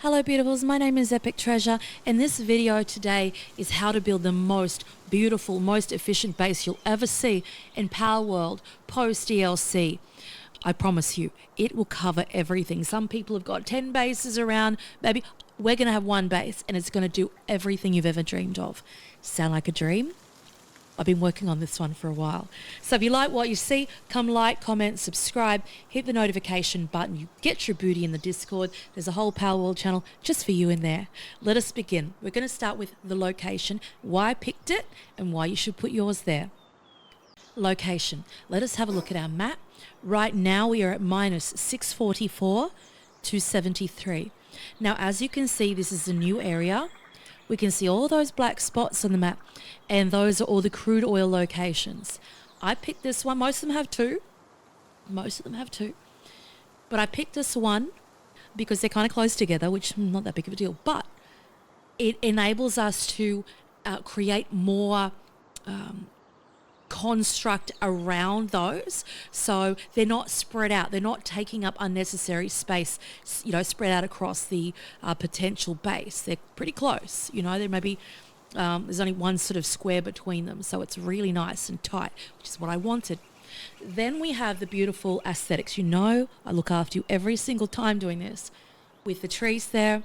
Hello beautifuls, my name is Epic Treasure and this video today is how to build the most beautiful, most efficient base you'll ever see in PALWORLD post DLC. I promise you, it will cover everything. Some people have got 10 bases around, maybe we're going to have one base and it's going to do everything you've ever dreamed of. Sound like a dream? I've been working on this one for a while. So if you like what you see, come like, comment, subscribe, hit the notification button. You get your booty in the Discord. There's a whole PALWORLD channel just for you in there. Let us begin. We're going to start with the location, why I picked it, and why you should put yours there. Location. Let us have a look at our map. Right now we are at minus 644 to 73. Now, as you can see, this is a new area. We can see all those black spots on the map, and those are all the crude oil locations. I picked this one. Most of them have two. But I picked this one because they're kind of close together, which is not that big of a deal. But it enables us to create more construct around those, so they're not spread out, they're not taking up unnecessary space, spread out across the potential base. They're pretty close, there may be there's only one sort of square between them, so it's really nice and tight, which is what I wanted. Then we have the beautiful aesthetics. I look after you every single time doing this, with the trees there,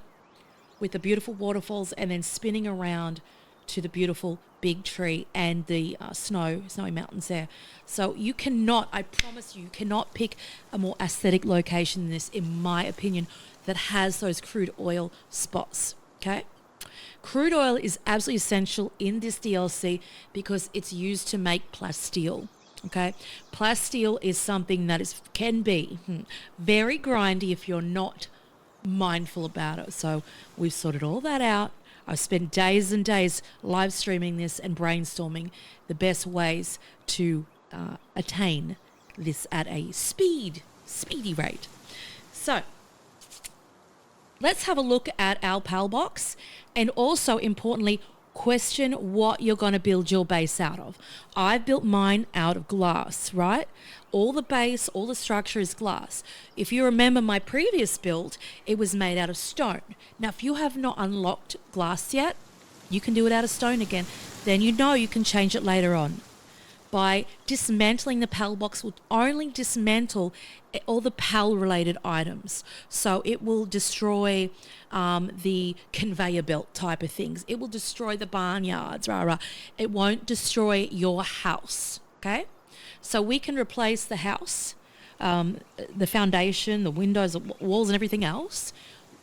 with the beautiful waterfalls, and then spinning around to the beautiful big tree and the snowy mountains there. So I promise you cannot pick a more aesthetic location than this, in my opinion, that has those crude oil spots, okay? Crude oil is absolutely essential in this DLC because it's used to make plasteel, okay? Plasteel is something that can be very grindy if you're not mindful about it. So we've sorted all that out. I've spent days and days live streaming this and brainstorming the best ways to attain this at a speedy rate. So let's have a look at our PAL box, and also importantly, question what you're going to build your base out of. I've built mine out of glass, right? All the base, all the structure is glass. If you remember my previous build, it was made out of stone. Now, if you have not unlocked glass yet, you can do it out of stone again. Then you can change it later on. By dismantling the PAL box, will only dismantle all the PAL-related items. So it will destroy the conveyor belt type of things. It will destroy the barnyards, It won't destroy your house, okay? So we can replace the house, the foundation, the windows, the walls and everything else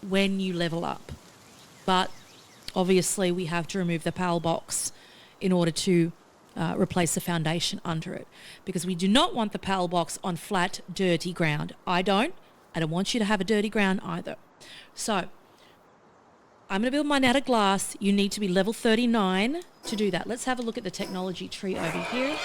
when you level up. But obviously we have to remove the PAL box in order to replace the foundation under it, because we do not want the PAL box on flat, dirty ground. I don't want you to have a dirty ground either. So I'm going to build mine out of glass. You need to be level 39 to do that. Let's have a look at the technology tree over here.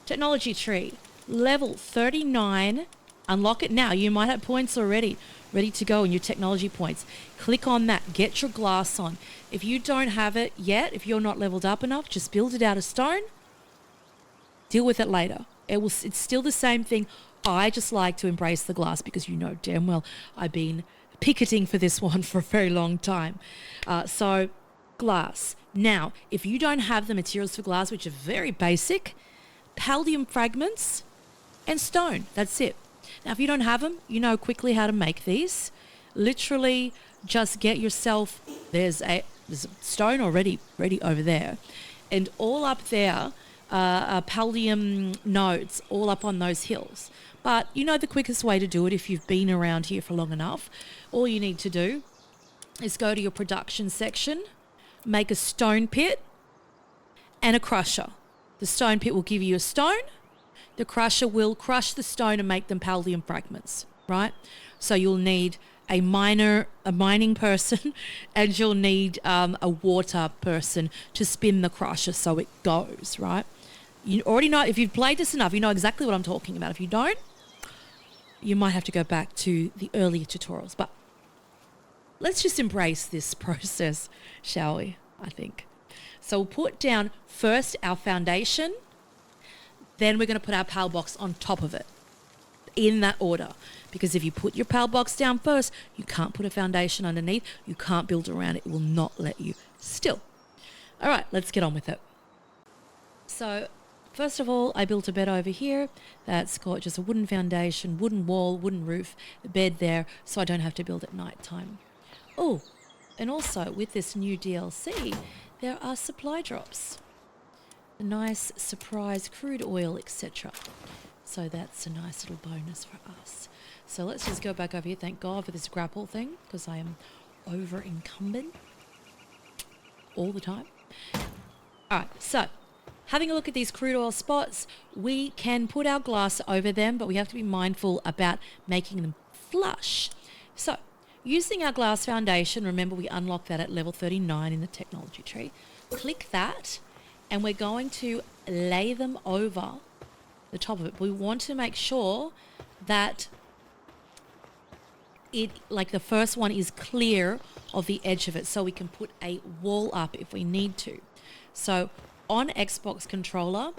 Technology tree, level 39. Unlock it now. You might have points already ready to go in your technology points. Click on that. Get your glass on. If you don't have it yet, if you're not leveled up enough, just build it out of stone. Deal with it later. It's still the same thing. I just like to embrace the glass because damn well I've been picketing for this one for a very long time. So glass. Now, if you don't have the materials for glass, which are very basic, palladium fragments and stone. That's it. Now, if you don't have them, you know quickly how to make these. Literally, just get yourself. There's a stone already ready over there, and all up there are palladium nodes, all up on those hills. But the quickest way to do it, if you've been around here for long enough, all you need to do is go to your production section, make a stone pit, and a crusher. The stone pit will give you a stone. The crusher will crush the stone and make them palladium fragments, right? So you'll need a mining person, and you'll need a water person to spin the crusher so it goes, right? You already know, if you've played this enough, you know exactly what I'm talking about. If you don't, you might have to go back to the earlier tutorials. But let's just embrace this process, shall we? I think. So we'll put down first our foundation, then we're going to put our PAL box on top of it. in that order. Because if you put your PAL box down first, you can't put a foundation underneath. You can't build around it. It will not let you still. All right, let's get on with it. So first of all, I built a bed over here that's got just a wooden foundation, wooden wall, wooden roof, the bed there, so I don't have to build at night time. Oh, and also with this new DLC, there are supply drops. A nice surprise crude oil, etc. So that's a nice little bonus for us. So let's just go back over here. Thank God for this grapple thing, because I am over encumbered all the time. All right, so having a look at these crude oil spots, we can put our glass over them, but we have to be mindful about making them flush. So using our glass foundation, remember we unlocked that at level 39 in the technology tree. Click that, and we're going to lay them over the top of it. We want to make sure that it, like the first one, is clear of the edge of it, so we can put a wall up if we need to. So on Xbox controller,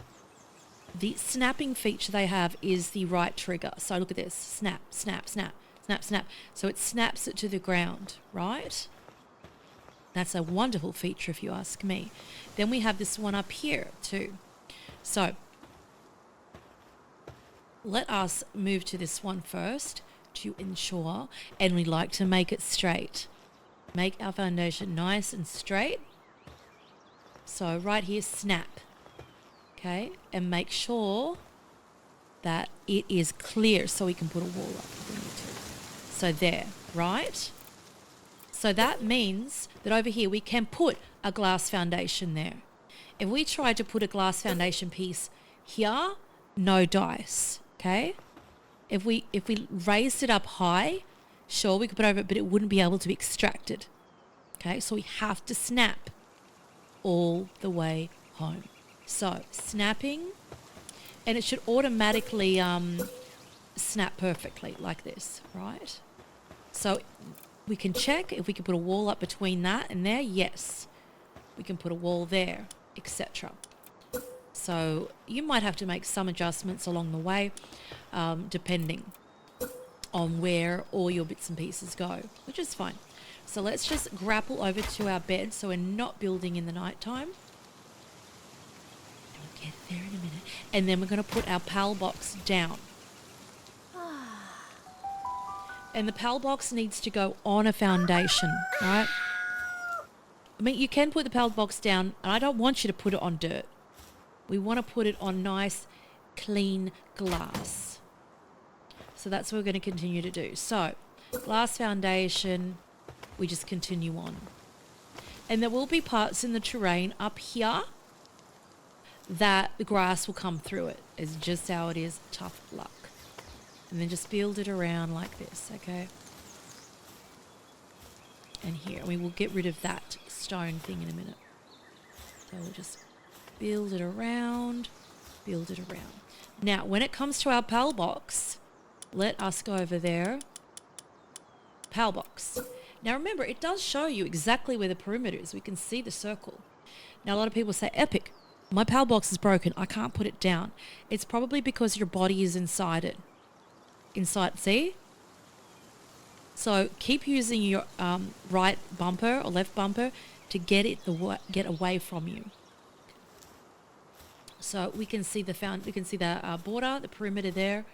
the snapping feature they have is the right trigger. So look at this, snap, snap, snap, snap, snap. So it snaps it to the ground, right? That's a wonderful feature if you ask me. Then we have this one up here too. So let us move to this one first to ensure, and we like to make it straight. Make our foundation nice and straight. So right here, snap. Okay, and make sure that it is clear so we can put a wall up if we need to. So there, right? So that means that over here we can put a glass foundation there. If we try to put a glass foundation piece here, no dice, okay? If we raised it up high, sure, we could put over it, but it wouldn't be able to be extracted. Okay, so we have to snap all the way home. So snapping, and it should automatically snap perfectly like this, right? So we can check if we can put a wall up between that and there. Yes, we can put a wall there, etc. So you might have to make some adjustments along the way, depending on where all your bits and pieces go, which is fine. So let's just grapple over to our bed so we're not building in the night time. And we'll get there in a minute. And then we're going to put our PAL box down. And the PAL box needs to go on a foundation, right? I mean, you can put the PAL box down, and I don't want you to put it on dirt. We want to put it on nice, clean glass. So that's what we're going to continue to do. So, glass foundation, we just continue on. And there will be parts in the terrain up here that the grass will come through it. It's just how it is, tough luck. And then just build it around like this, okay? And here, we will get rid of that stone thing in a minute. So we'll just build it around, build it around. Now, when it comes to our PAL box, let us go over there. PAL box. Now remember, it does show you exactly where the perimeter is. We can see the circle. Now, a lot of people say, Epic, my PAL box is broken. I can't put it down. It's probably because your body is inside it. Inside, see? So keep using your right bumper or left bumper to get away from you. So we can see the border, the perimeter there.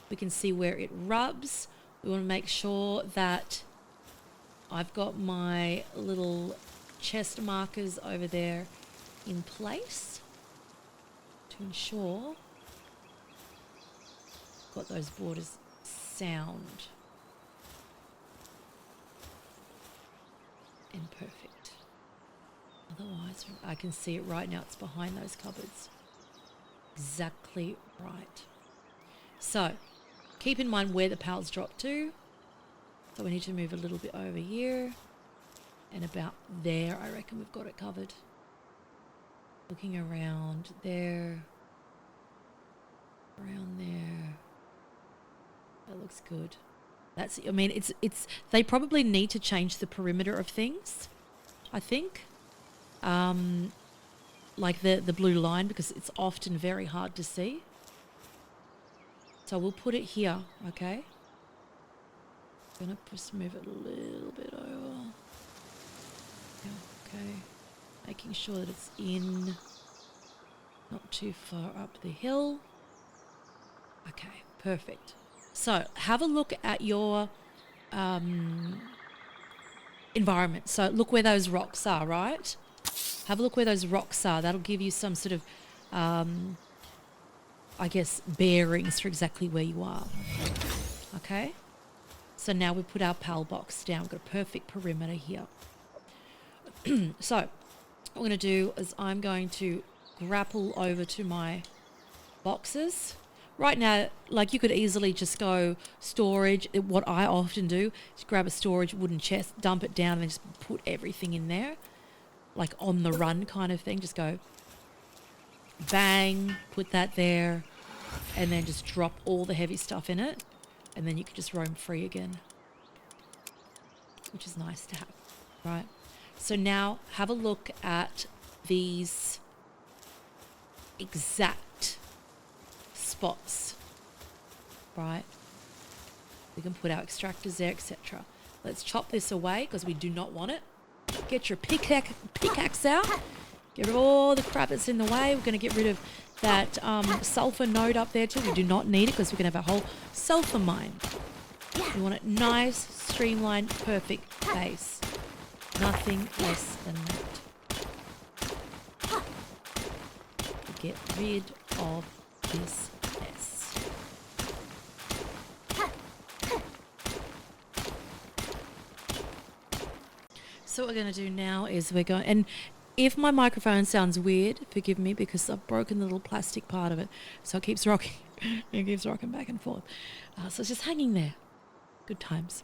We can see where it rubs. We want to make sure that I've got my little chest markers over there in place to ensure I've got those borders sound and perfect. Otherwise, I can see it right now. It's behind those cupboards. Exactly right. So keep in mind where the PALs drop to. So we need to move a little bit over here. And about there, I reckon we've got it covered. Looking around there. Around there. That looks good. I mean, it's they probably need to change the perimeter of things, I think. Like the blue line, because it's often very hard to see. So we'll put it here, okay? I'm going to just move it a little bit over. Okay. Making sure that it's in, not too far up the hill. Okay, perfect. So have a look at your environment. So look where those rocks are, right? Have a look where those rocks are. That'll give you some sort of, I guess, bearings for exactly where you are. Okay? So now we put our PAL box down. We've got a perfect perimeter here. So what I'm going to do is I'm going to grapple over to my boxes. Right now, like, you could easily just go storage. What I often do is grab a storage wooden chest, dump it down, and then just put everything in there. Like on the run kind of thing. Just go bang, put that there, and then just drop all the heavy stuff in it. And then you can just roam free again, which is nice to have, right? So now have a look at these exact spots, right? We can put our extractors there, etc. Let's chop this away because we do not want it. Get your pickaxe out. Get rid of all the crap that's in the way. We're going to get rid of that sulfur node up there too. We do not need it because we're going to have a whole sulfur mine. We want it nice, streamlined, perfect base. Nothing less than that. Get rid of this mess. So what we're going to do now is we're going, and if my microphone sounds weird, forgive me because I've broken the little plastic part of it, so it keeps rocking. It keeps rocking back and forth. So it's just hanging there. Good times.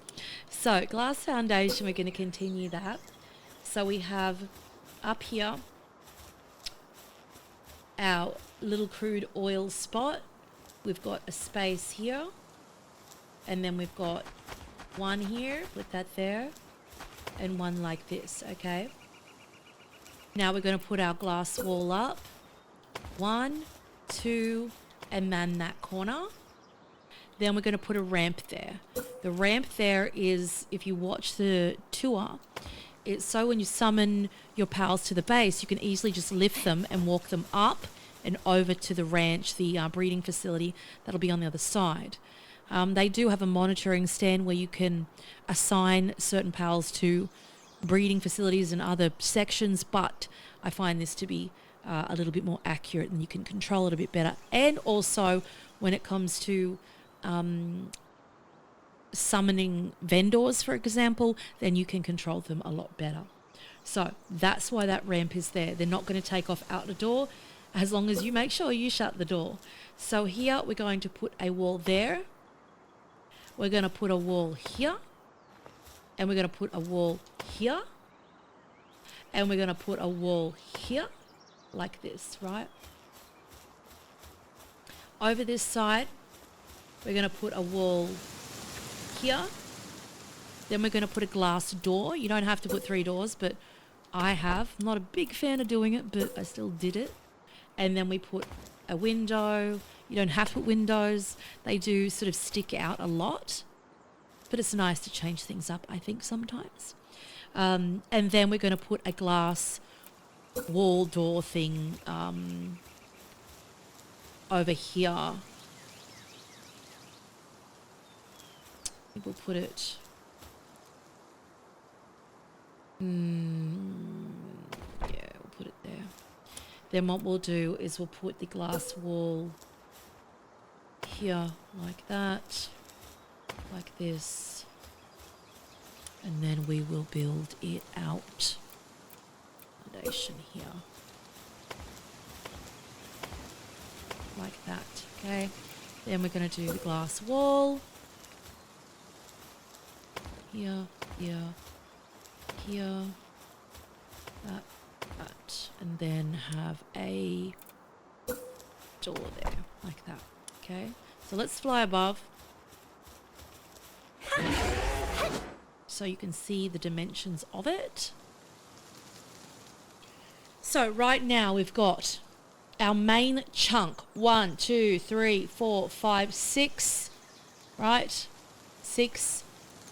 So glass foundation, we're going to continue that. So we have up here our little crude oil spot. We've got a space here, and then we've got one here, put that there, and one like this, okay? Now we're going to put our glass wall up. 1, 2, and then that corner. Then we're going to put a ramp there. The ramp there is, if you watch the tour, it's so when you summon your pals to the base, you can easily just lift them and walk them up and over to the ranch, the breeding facility that'll be on the other side. They do have a monitoring stand where you can assign certain pals to breeding facilities and other sections, but I find this to be a little bit more accurate and you can control it a bit better. And also when it comes to summoning vendors, for example, then you can control them a lot better. So that's why that ramp is there. They're not going to take off out the door as long as you make sure you shut the door. So here we're going to put a wall there. We're going to put a wall here. And we're going to put a wall here. And we're going to put a wall here, like this, right? Over this side, we're going to put a wall here. Then we're going to put a glass door. You don't have to put 3 doors, but I have. I'm not a big fan of doing it, but I still did it. And then we put a window. You don't have to put windows. They do sort of stick out a lot, but it's nice to change things up, I think, sometimes. And then we're going to put a glass wall door thing over here. I think we'll put it... yeah, we'll put it there. Then what we'll do is we'll put the glass wall here like that, like this, and then we will build it out. Foundation here, like that, okay? Then we're going to do the glass wall here, here, here, that, and then have a door there, like that, okay? So let's fly above so you can see the dimensions of it. So right now we've got our main chunk. 1, 2, 3, 4, 5, 6, right? 6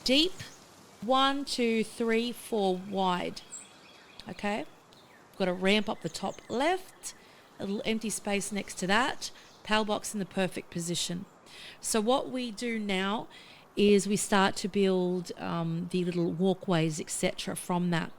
deep. 1, 2, 3, 4 wide. Okay? We've got to ramp up the top left. A little empty space next to that. PAL box in the perfect position. So what we do now is we start to build the little walkways, etc. from that.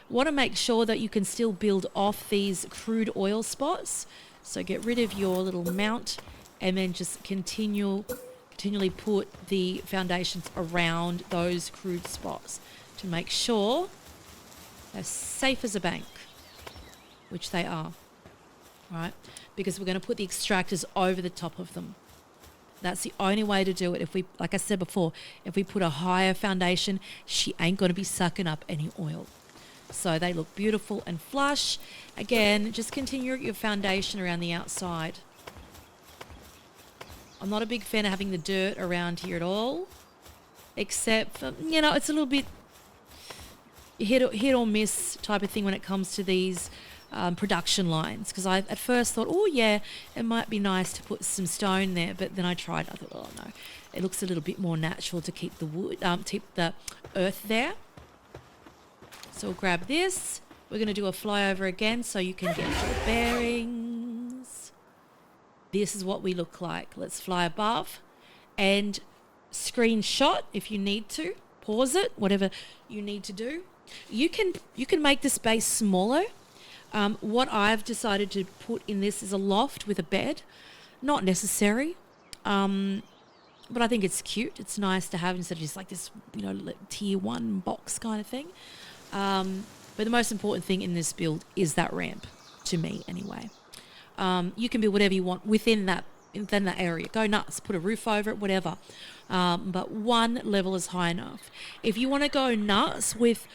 Want to make sure that you can still build off these crude oil spots. So get rid of your little mount and then just continually put the foundations around those crude spots to make sure they're safe as a bank, which they are, right? Because we're going to put the extractors over the top of them. That's the only way to do it. If we, like I said before, if we put a higher foundation, she ain't going to be sucking up any oil. So they look beautiful and flush. Again, just continue your foundation around the outside. I'm not a big fan of having the dirt around here at all, except for, you know, it's a little bit hit or miss type of thing when it comes to these production lines. Because I at first thought, oh yeah, it might be nice to put some stone there, but then I tried. I thought, oh no, it looks a little bit more natural to keep the wood, keep the earth there. So we'll grab this. We're going to do a flyover again so you can get your bearings. This is what we look like. Let's fly above and screenshot if you need to. Pause it, whatever you need to do. You can make this base smaller. What I've decided to put in this is a loft with a bed. Not necessary, but I think it's cute. It's nice to have instead of just like this, you know, tier 1 box kind of thing. But the most important thing in this build is that ramp, to me anyway. You can build whatever you want within that area. Go nuts, put a roof over it, whatever. But one level is high enough. If you want to go nuts with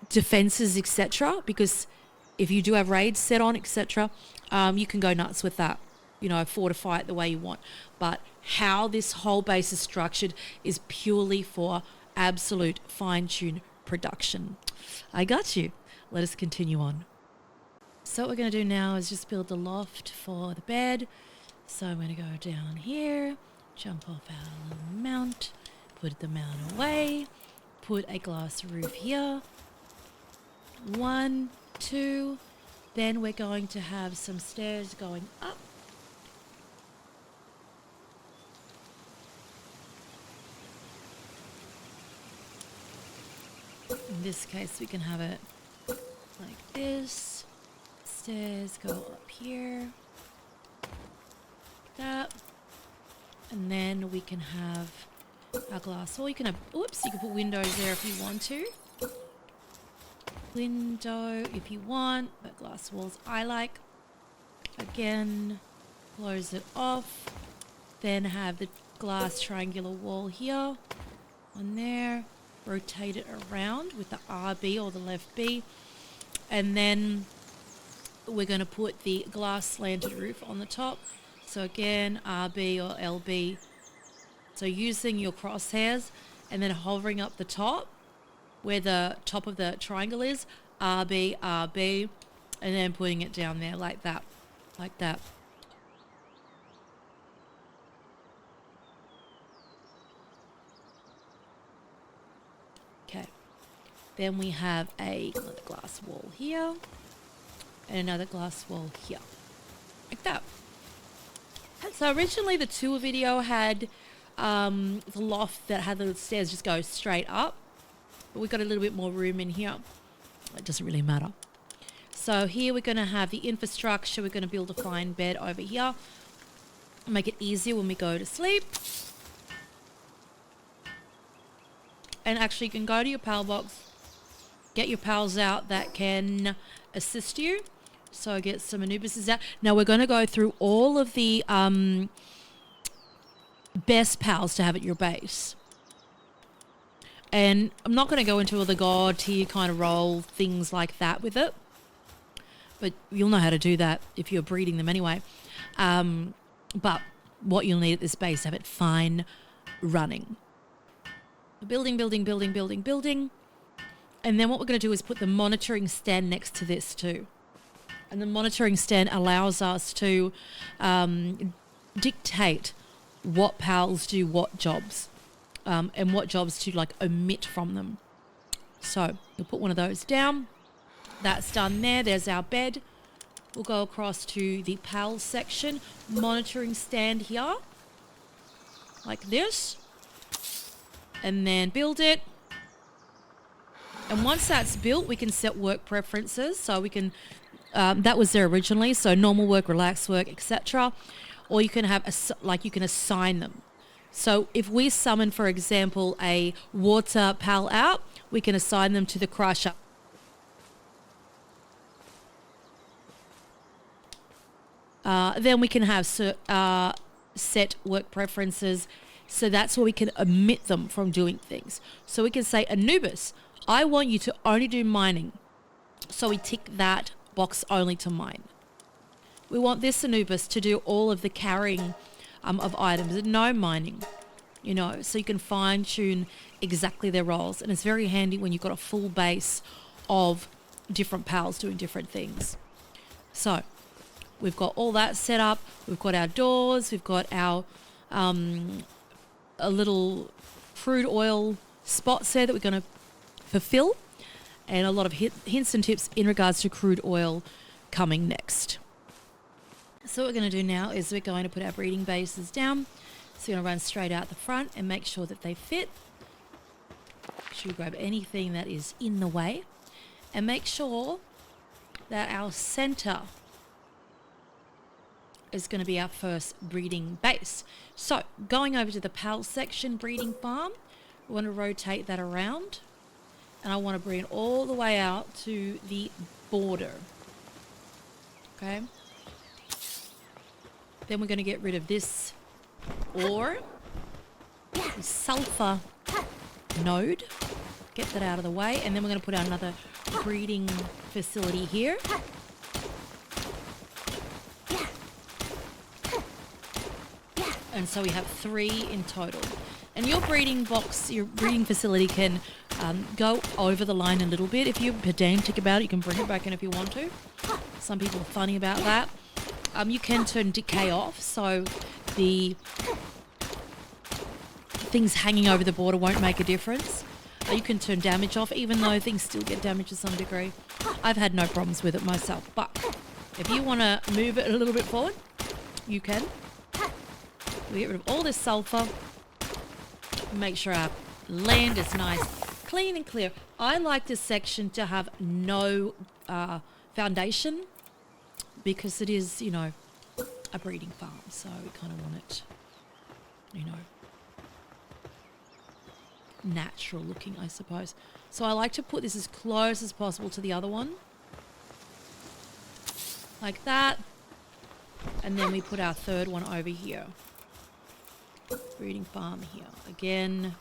defenses, etc., because if you do have raids set on, etc., you can go nuts with that. You know, fortify it the way you want. But how this whole base is structured is purely for absolute fine-tune production. I got you. Let us continue on. So what we're going to do now is just build the loft for the bed. So I'm going to go down here, jump off our little mount, put the mount away, put a glass roof here. 1, 2. Then we're going to have some stairs going up. In this case, we can have it like this. Stairs go up here. Like that. And then we can have our glass wall. You can have, oops, you can put windows there if you want to. Window if you want, but glass walls I like. Again, close it off. Then have the glass triangular wall here. On there. Rotate it around with the RB or the left B. And then we're going to put the glass slanted roof on the top. So again, RB or LB. So using your crosshairs and then hovering up the top where the top of the triangle is, RB, RB, and then putting it down there like that, like that. Okay. Then we have another glass wall here and another glass wall here, like that. So originally the tour video had the loft that had the stairs just go straight up, but we've got a little bit more room in here. It doesn't really matter. So here we're going to have the infrastructure. We're going to build a fine bed over here, make it easier when we go to sleep. And actually you can go to your PAL box, get your pals out that can assist you. So get some Anubises out. Now we're going to go through all of the best pals to have at your base. And I'm not going to go into all the god tier kind of role things like that with it. But you'll know how to do that if you're breeding them anyway. But what you'll need at this base, have it fine running. Building, building, building, building, building. And then what we're going to do is put the monitoring stand next to this too. And the monitoring stand allows us to dictate what pals do what jobs, and what jobs to like omit from them. So we'll put one of those down. That's done there. There's our bed. We'll go across to the pals section. Monitoring stand here. Like this. And then build it. And once that's built, we can set work preferences. So we can, that was there originally. So normal work, relaxed work, etc. Or you can have, you can assign them. So if we summon, for example, a water pal out, we can assign them to the crusher. Then we can have set work preferences. So that's where we can omit them from doing things. So we can say, Anubis, I want you to only do mining. So we tick that box only to mine. We want this Anubis to do all of the carrying of items, no mining, you know, so you can fine tune exactly their roles. And it's very handy when you've got a full base of different pals doing different things. So we've got all that set up. We've got our doors. We've got our a little crude oil spots there that we're going to fulfill, and a lot of hints and tips in regards to crude oil coming next. So what we're going to do now is we're going to put our breeding bases down. So we're going to run straight out the front and make sure that they fit. Should we grab anything that is in the way, and make sure that our center is going to be our first breeding base. So going over to the PAL section, breeding farm, we want to rotate that around, and I want to bring it all the way out to the border. Okay. Then we're going to get rid of this ore, the sulfur node, get that out of the way, and then we're going to put another breeding facility here. And so we have 3 in total. And your breeding box, your breeding facility can go over the line a little bit. If you're pedantic about it, you can bring it back in if you want to. Some people are funny about that. You can turn decay off, so the things hanging over the border won't make a difference. You can turn damage off, even though things still get damaged to some degree. I've had no problems with it myself, but if you want to move it a little bit forward, you can. We get rid of all this sulfur. Make sure our land is nice, clean and clear. I like this section to have no foundation, because it is, you know, a breeding farm. So we kind of want it, you know, natural looking, I suppose. So I like to put this as close as possible to the other one. Like that. And then we put our third one over here. Breeding farm here. Again.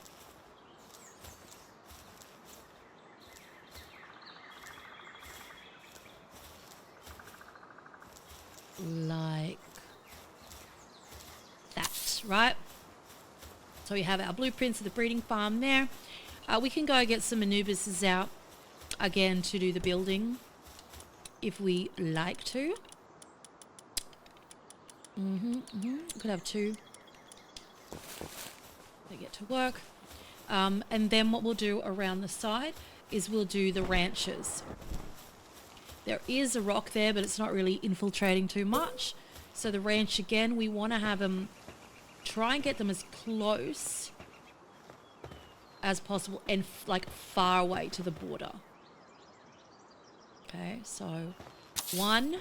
Like that, right? So we have our blueprints of the breeding farm there. We can go get some Anubises out again to do the building if we like to. We could have 2. They get to work. And then what we'll do around the side is we'll do the ranches. There is a rock there, but it's not really infiltrating too much. So the ranch, again, we want to have them, try and get them as close as possible and like far away to the border. Okay, so 1.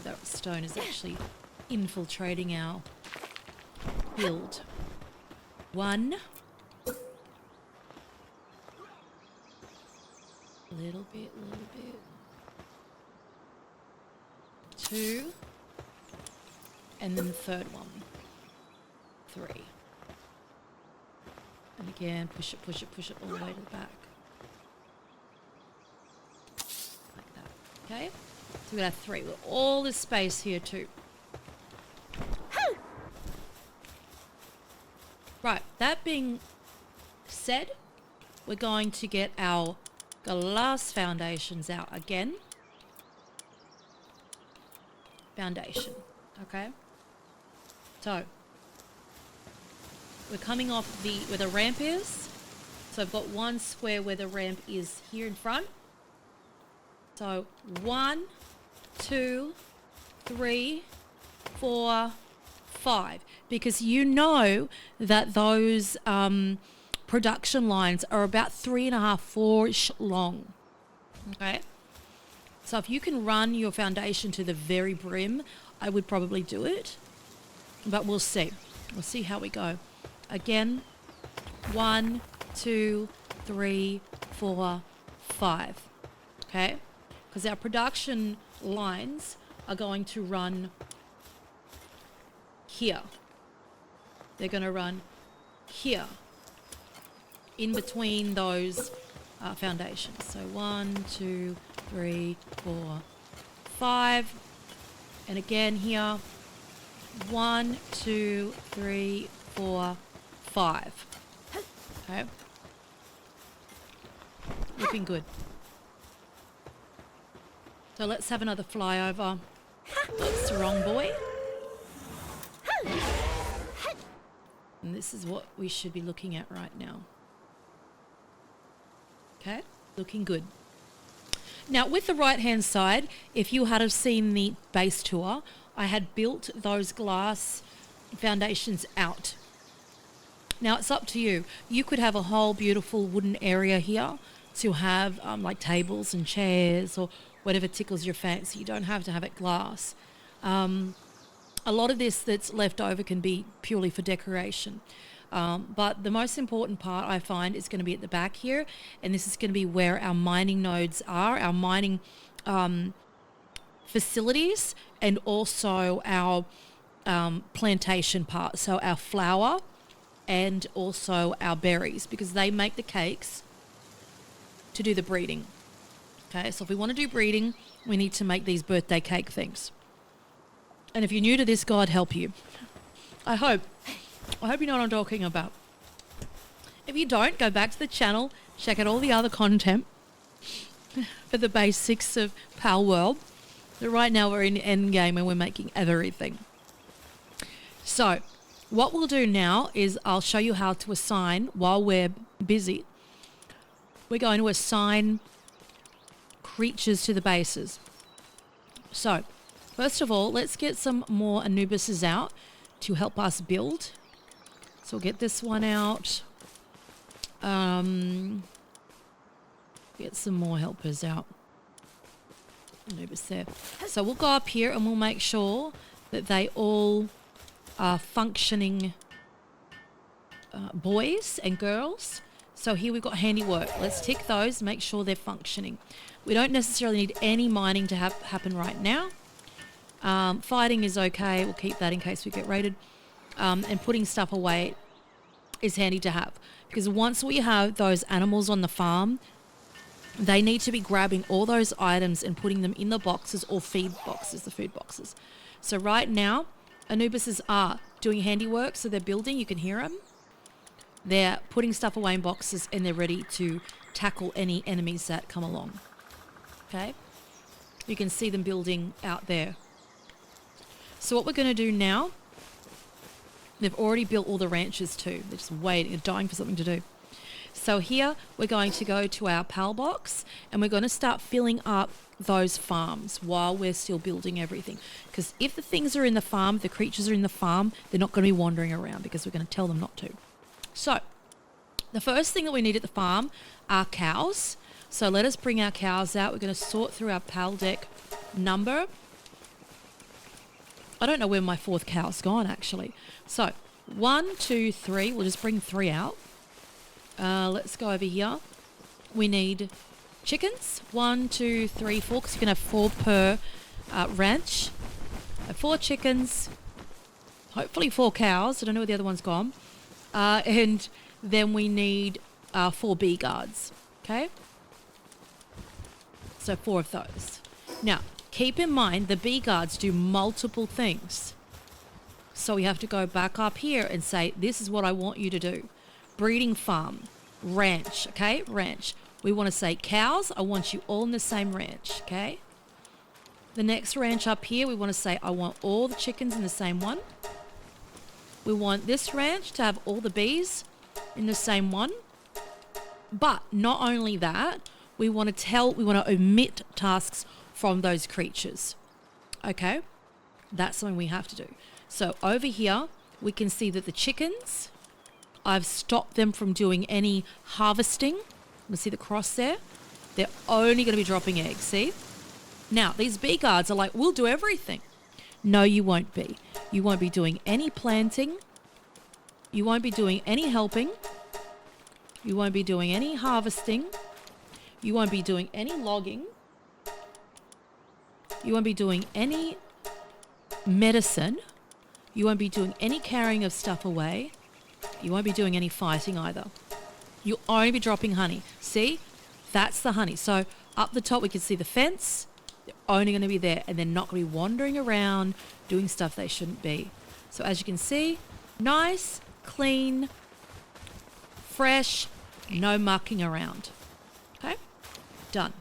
That stone is actually infiltrating our build. 1. Little bit. 2. And then the third one. 3. And again, push it all the way to the back. Like that. Okay? So we got 3 with all this space here too. Right, that being said, we're going to get our glass foundations out again. Foundation, okay? So, we're coming off where the ramp is. So I've got one square where the ramp is here in front. So 1, 2, 3, 4, 5. Because you know that those production lines are about 3.5, 4-ish long. Okay? So if you can run your foundation to the very brim, I would probably do it. But we'll see. We'll see how we go. Again, 1, 2, 3, 4, 5. Okay? Because our production lines are going to run here. They're going to run here in between those foundations. So 1, 2, 3, 4, 5. And again here, 1, 2, 3, 4, 5. Okay. Looking good. So let's have another flyover. That's the wrong boy. And this is what we should be looking at right now. Okay, looking good. Now with the right hand side, if you had have seen the base tour, I had built those glass foundations out. Now it's up to you. You could have a whole beautiful wooden area here to have like tables and chairs or whatever tickles your fancy. You don't have to have it glass. A lot of this that's left over can be purely for decoration. But the most important part I find is going to be at the back here, and this is going to be where our mining nodes are, our mining facilities, and also our plantation part, so our flour and also our berries, because they make the cakes to do the breeding. Okay, so if we want to do breeding, we need to make these birthday cake things. And if you're new to this, God help you. I hope you know what I'm talking about. If you don't, go back to the channel, check out all the other content for the basics of Palworld. But right now we're in endgame and we're making everything. So what we'll do now is I'll show you how to assign while we're busy. We're going to assign creatures to the bases. So first of all, let's get some more Anubises out to help us build. So we'll get this one out. Get some more helpers out. Anubis there. So we'll go up here and we'll make sure that they all are functioning boys and girls. So here we've got handiwork. Let's tick those, make sure they're functioning. We don't necessarily need any mining to happen right now. Fighting is okay. We'll keep that in case we get raided. And putting stuff away is handy to have. Because once we have those animals on the farm, they need to be grabbing all those items and putting them in the boxes or feed boxes, the food boxes. So right now, Anubises are doing handiwork, so they're building. You can hear them. They're putting stuff away in boxes and they're ready to tackle any enemies that come along. Okay? You can see them building out there. So what we're going to do now, they've already built all the ranches too. They're just waiting, they're dying for something to do. So here we're going to go to our PAL box and we're going to start filling up those farms while we're still building everything. Because if the things are in the farm, the creatures are in the farm, they're not going to be wandering around because we're going to tell them not to. So the first thing that we need at the farm are cows. So let us bring our cows out. We're going to sort through our PAL deck number. I don't know where my fourth cow's gone actually. So 1, 2, 3. We'll just bring 3 out. Let's go over here. We need chickens. 1, 2, 3, 4, because you can have 4 per ranch. 4 chickens. Hopefully 4 cows. I don't know where the other one's gone. And then we need 4 bee guards. Okay? So 4 of those. Now, keep in mind the bee guards do multiple things. So we have to go back up here and say, this is what I want you to do. Breeding farm, ranch, okay? Ranch. We want to say cows, I want you all in the same ranch, okay? The next ranch up here, we want to say, I want all the chickens in the same one. We want this ranch to have all the bees in the same one. But not only that, we want to omit tasks from those creatures. Okay? That's something we have to do. So over here, we can see that the chickens, I've stopped them from doing any harvesting. You can see the cross there. They're only going to be dropping eggs, see? Now, these bee guards are like, we'll do everything. No, you won't be. You won't be doing any planting. You won't be doing any helping. You won't be doing any harvesting. You won't be doing any logging. You won't be doing any medicine. You won't be doing any carrying of stuff away. You won't be doing any fighting either. You'll only be dropping honey. See? That's the honey. So up the top we can see the fence. They're only going to be there and they're not going to be wandering around doing stuff they shouldn't be. So as you can see, nice, clean, fresh, no mucking around. Okay? Done.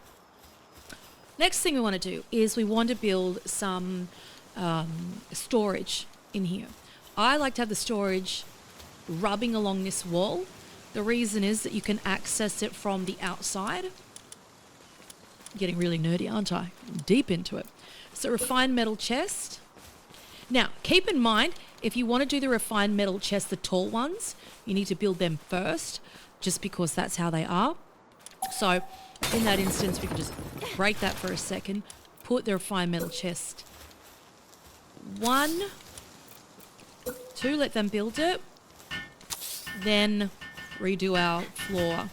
Next thing we want to do is we want to build some storage in here. I like to have the storage rubbing along this wall. The reason is that you can access it from the outside. Getting really nerdy, aren't I? I'm deep into it. So refined metal chest. Now, keep in mind, if you want to do the refined metal chest, the tall ones, you need to build them first, just because that's how they are. So in that instance, we can just break that for a second, put the refined metal chest 1, 2, let them build it, then redo our floor.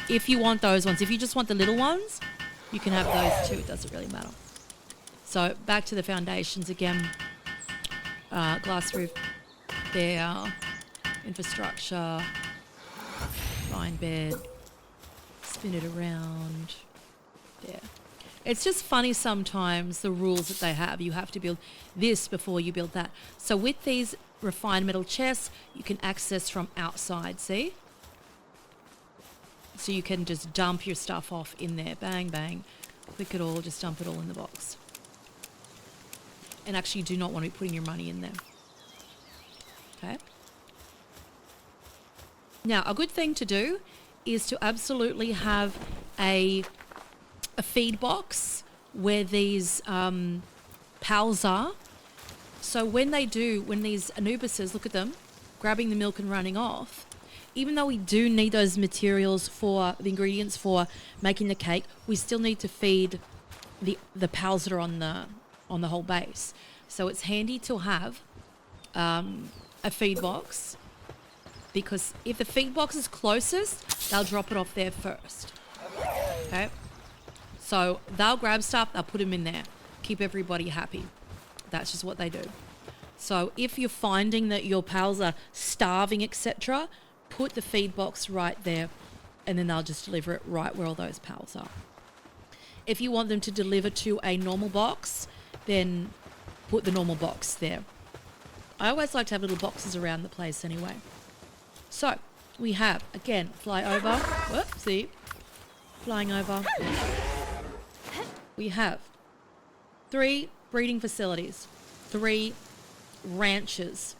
If you want those ones, if you just want the little ones, you can have those too, it doesn't really matter. So back to the foundations again. Glass roof there, infrastructure, line bed, spin it around, there. It's just funny sometimes the rules that they have. You have to build this before you build that. So with these refined metal chests, you can access from outside, see? So you can just dump your stuff off in there, bang, bang, click it all, just dump it all in the box. And actually you do not want to be putting your money in there. Okay? Now, a good thing to do is to absolutely have a feed box where these pals are. So when these Anubises, look at them, grabbing the milk and running off, even though we do need those materials for the ingredients for making the cake, we still need to feed the pals that are on the whole base. So it's handy to have a feed box, because if the feed box is closest, they'll drop it off there first. Okay? So they'll grab stuff, they'll put them in there, keep everybody happy. That's just what they do. So if you're finding that your pals are starving, etc., put the feed box right there, and then they'll just deliver it right where all those pals are. If you want them to deliver to a normal box, then put the normal box there. I always like to have little boxes around the place anyway. So we have, again, fly over. Whoops, see? Flying over. We have 3 breeding facilities, 3 ranches.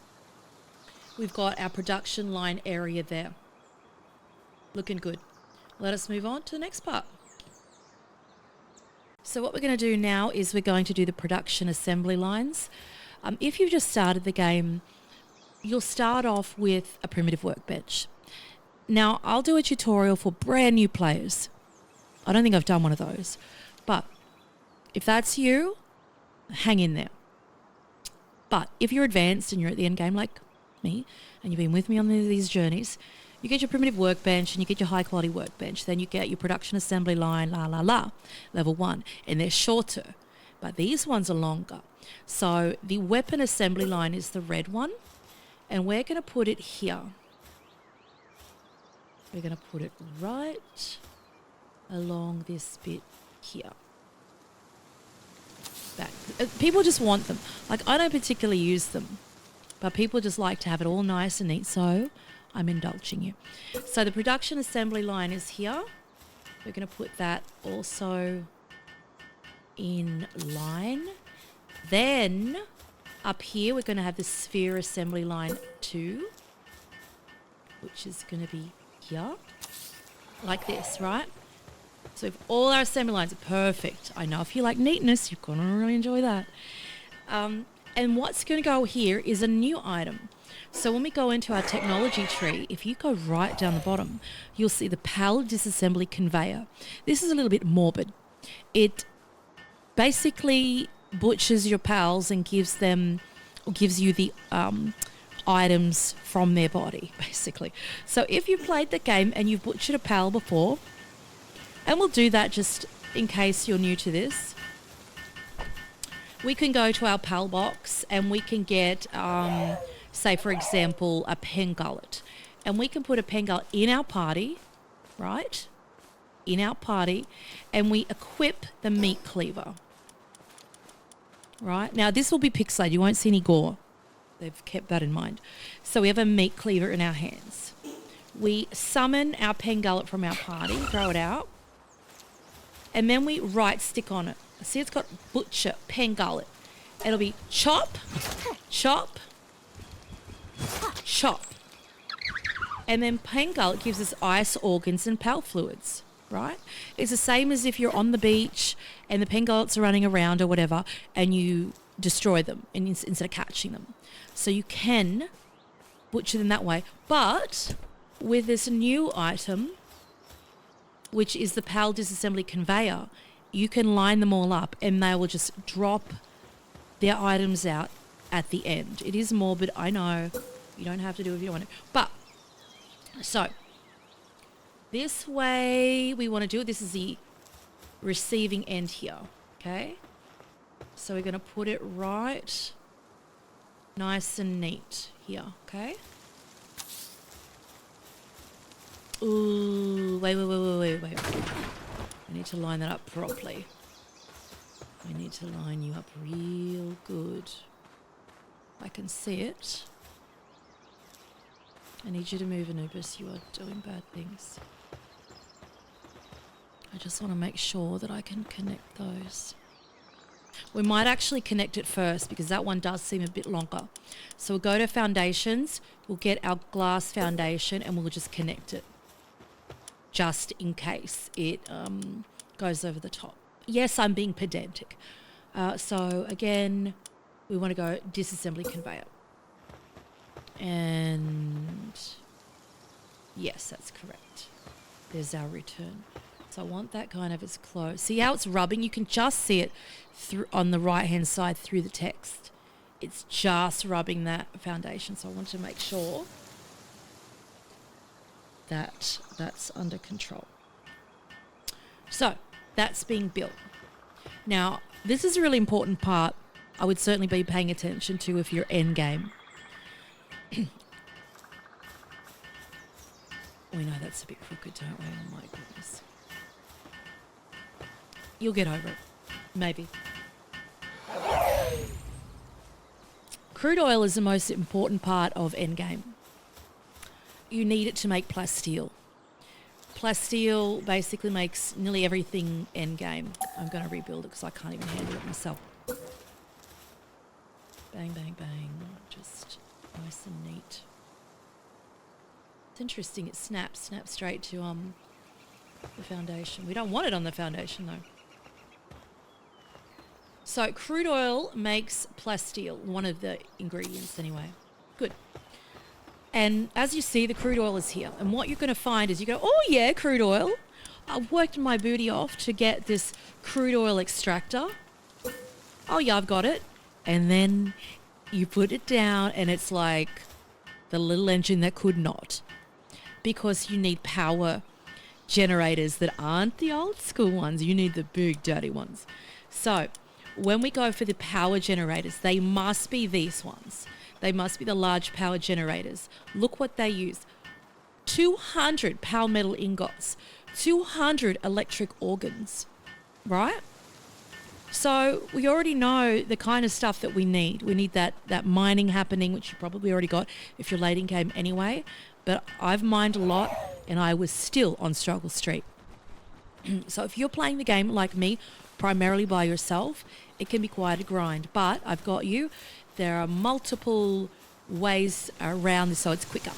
We've got our production line area there. Looking good. Let us move on to the next part. So what we're going to do now is we're going to do the production assembly lines. If you've just started the game, you'll start off with a primitive workbench. Now, I'll do a tutorial for brand new players. I don't think I've done one of those. But if that's you, hang in there. But if you're advanced and you're at the end game like me, and you've been with me on these journeys, you get your primitive workbench and you get your high quality workbench. Then you get your production assembly line, level 1. And they're shorter, but these ones are longer. So the weapon assembly line is the red one, and we're going to put it here. We're going to put it right along this bit here. Back. People just want them. Like, I don't particularly use them. but people just like to have it all nice and neat, so I'm indulging you. So the production assembly line is here. We're going to put that also in line. Then up here we're going to have the sphere assembly line 2, which is going to be here, like this, right? So if all our assembly lines are perfect, I know if you like neatness, you're going to really enjoy that. And what's going to go here is a new item. So when we go into our technology tree, if you go right down the bottom, you'll see the PAL disassembly conveyor. This is a little bit morbid. It basically butchers your pals and gives you the items from their body, basically. So if you've played the game and you've butchered a pal before, and we'll do that just in case you're new to this, we can go to our pal box and we can get, say for example, a pen gullet. And we can put a pen gullet in our party, right? In our party, and we equip the meat cleaver. Right? Now this will be pixelated, you won't see any gore. They've kept that in mind. So we have a meat cleaver in our hands. We summon our pen gullet from our party, throw it out, and then we right stick on it. See, it's got butcher, pen gullet. It'll be chop, chop, chop. And then pen gullet gives us ice, organs, and pal fluids, right? It's the same as if you're on the beach and the pen gullets are running around or whatever, and you destroy them instead of catching them. So you can butcher them that way. But with this new item, which is the PAL disassembly conveyor, you can line them all up and they will just drop their items out at the end. It is morbid, I know. You don't have to do it if you don't want to. But, so, this way we want to do it. This is the receiving end here, okay? So we're going to put it right nice and neat here, okay? Ooh, wait. I need to line that up properly. I need to line you up real good. I can see it. I need you to move, Anubis. You are doing bad things. I just want to make sure that I can connect those. We might actually connect it first because that one does seem a bit longer. So we'll go to foundations, we'll get our glass foundation and we'll just connect it. Just in case it goes over the top. Yes, I'm being pedantic. So again, we want to go disassembly conveyor. And yes, that's correct. There's our return. So I want that kind of as close. See how it's rubbing? You can just see it through on the right-hand side through the text. It's just rubbing that foundation. So I want to make sure that that's under control. So that's being built. Now, this is a really important part I would certainly be paying attention to if you're end game. We know that's a bit crooked, don't we? Oh my goodness. You'll get over it. Maybe. Crude oil is the most important part of endgame. You need it to make plasteel. Plasteel basically makes nearly everything endgame. I'm going to rebuild it because I can't even handle it myself. Bang, bang, bang. Just nice and neat. It's interesting. It snaps straight to the foundation. We don't want it on the foundation though. So crude oil makes plasteel, one of the ingredients anyway. Good. And as you see, the crude oil is here. And what you're going to find is you go, oh yeah, crude oil. I've worked my booty off to get this crude oil extractor. Oh yeah, I've got it. And then you put it down and it's like the little engine that could not. Because you need power generators that aren't the old school ones. You need the big dirty ones. So when we go for the power generators, they must be these ones. They must be the large power generators. Look what they use. 200 power metal ingots, 200 electric organs, right? So we already know the kind of stuff that we need. We need that mining happening, which you probably already got if you're late in game anyway. But I've mined a lot and I was still on struggle street. So if you're playing the game like me, primarily by yourself, it can be quite a grind. But I've got you. There are multiple ways around this so it's quicker.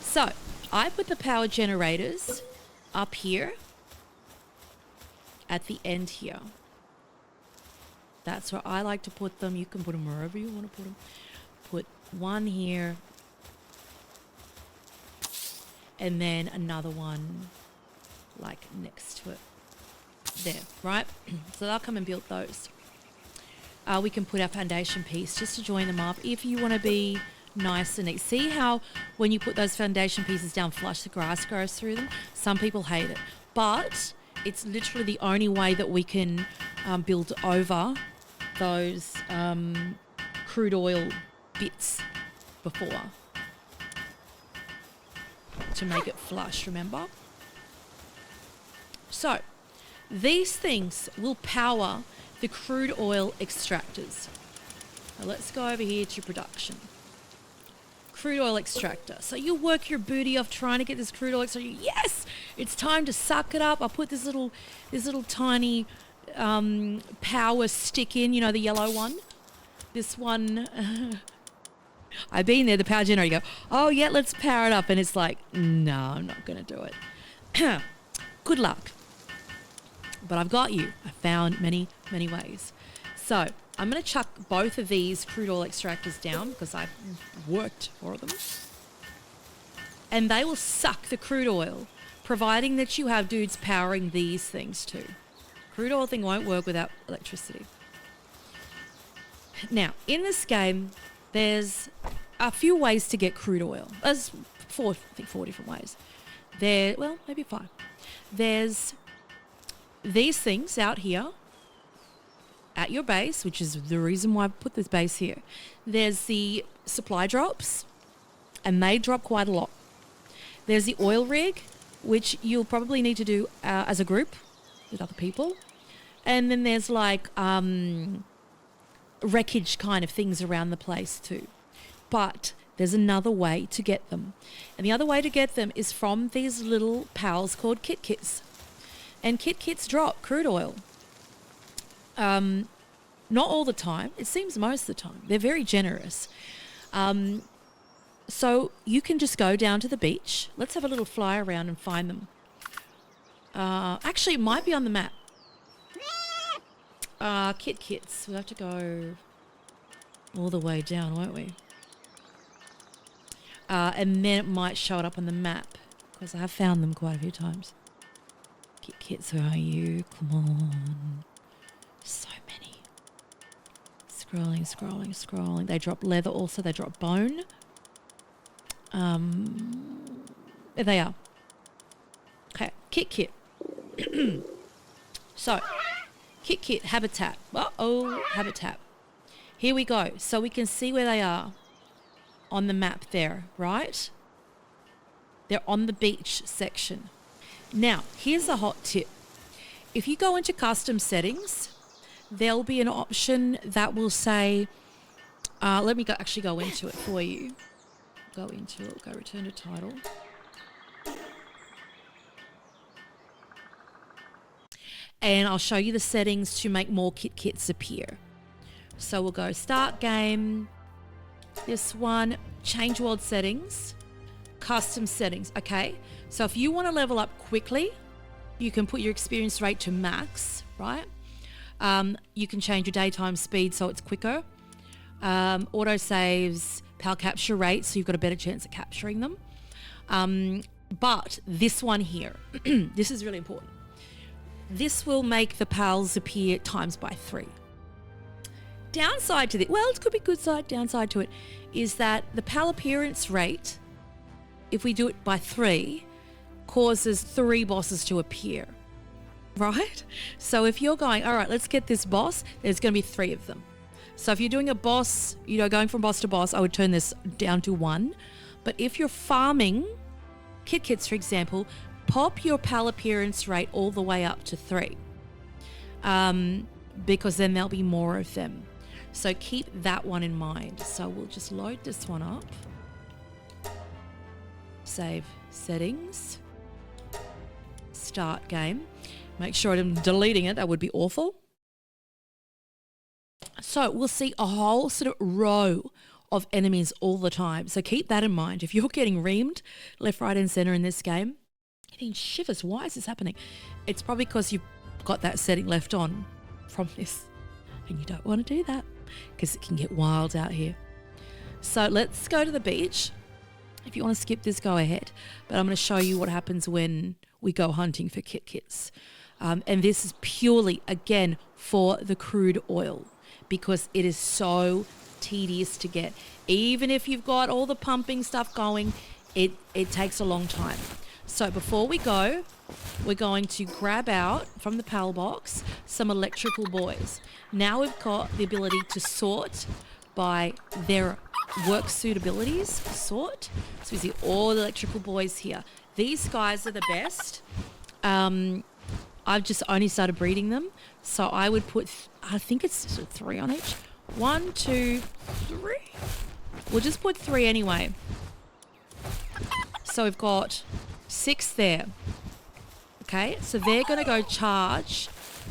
So I put the power generators up here at the end here. That's where I like to put them. You can put them wherever you want to put them. Put one here. And then another one like next to it. There, right? So they'll come and build those. We can put our foundation piece just to join them up if you want to be nice and neat. See how when you put those foundation pieces down flush, the grass grows through them? Some people hate it. But it's literally the only way that we can build over those crude oil bits before to make it flush, remember? So these things will power the crude oil extractors. Now let's go over here to production. Crude oil extractor. So you work your booty off trying to get this crude oil extractor. Yes, it's time to suck it up. I put this little tiny power stick in, you know, the yellow one. This one, I've been there, the power generator. You go, oh yeah, let's power it up. And it's like, no, I'm not going to do it. Good luck. But I've got you. I found many, many ways. So I'm going to chuck both of these crude oil extractors down because I've worked for them. And they will suck the crude oil, providing that you have dudes powering these things too. Crude oil thing won't work without electricity. Now, in this game, there's a few ways to get crude oil. There's four different ways. Well, maybe 5. There's these things out here at your base, which is the reason why I put this base here. There's the supply drops, and they drop quite a lot. There's the oil rig, which you'll probably need to do as a group with other people. And then there's like wreckage kind of things around the place too. But there's another way to get them. And the other way to get them is from these little pals called kits. And kits drop crude oil. Not all the time. It seems most of the time. They're very generous. So you can just go down to the beach. Let's have a little fly around and find them. Actually, it might be on the map. Kits. We'll have to go all the way down, won't we? And then it might show it up on the map because I have found them quite a few times. Kits, where are you? Come on. So many. Scrolling. They drop leather also. They drop bone. There they are. Okay, kit. So, kit, habitat. Habitat. Here we go. So we can see where they are on the map there, right? They're on the beach section. Now, here's a hot tip. If you go into custom settings, there'll be an option that will say, let me actually go into it for you. Go return to title. And I'll show you the settings to make more kits appear. So we'll go start game. This one, change world settings, custom settings. Okay. So if you want to level up quickly, you can put your experience rate to max, right? You can change your daytime speed so it's quicker. Auto saves, power capture rate, so you've got a better chance of capturing them. But this one here, this is really important. This will make the pals appear times by 3. Downside to this, well, it could be good side, downside to it, is that the pal appearance rate, if we do it by 3, causes 3 bosses to appear, right? So if you're going, all right, let's get this boss, there's going to be 3 of them. So if you're doing a boss, going from boss to boss, I would turn this down to 1. But if you're farming kits, for example, pop your pal appearance rate all the way up to 3. because then there'll be more of them. So keep that one in mind. So we'll just load this one up. Save settings. Start game. Make sure I'm deleting it. That would be awful. So we'll see a whole sort of row of enemies all the time. So keep that in mind. If you're getting reamed left, right, and center in this game, getting shivers. Why is this happening? It's probably because you've got that setting left on from this, and you don't want to do that because it can get wild out here. So let's go to the beach. If you want to skip this, go ahead. But I'm going to show you what happens when we go hunting for kits. And this is purely, again, for the crude oil because it is so tedious to get. Even if you've got all the pumping stuff going, it takes a long time. So before we go, we're going to grab out from the PAL box some electrical buoys. Now we've got the ability to sort by their work suitabilities. Sort. So we see all the electrical buoys here. These guys are the best. I've just only started breeding them. So I would put, I think it's 3 on each. 1, 2, 3. We'll just put 3 anyway. So we've got 6 there. Okay, so they're going to go charge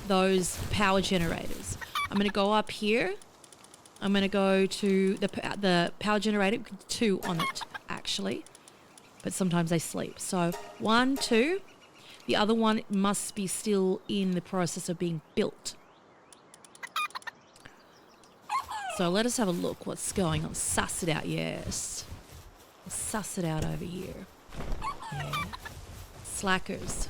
those power generators. I'm going to go up here. I'm going to go to the power generator. 2 on it, actually. But sometimes they sleep. So 1, 2. The other one must be still in the process of being built. So let us have a look what's going on. Suss it out, yes. Suss it out over here. Yeah. Slackers.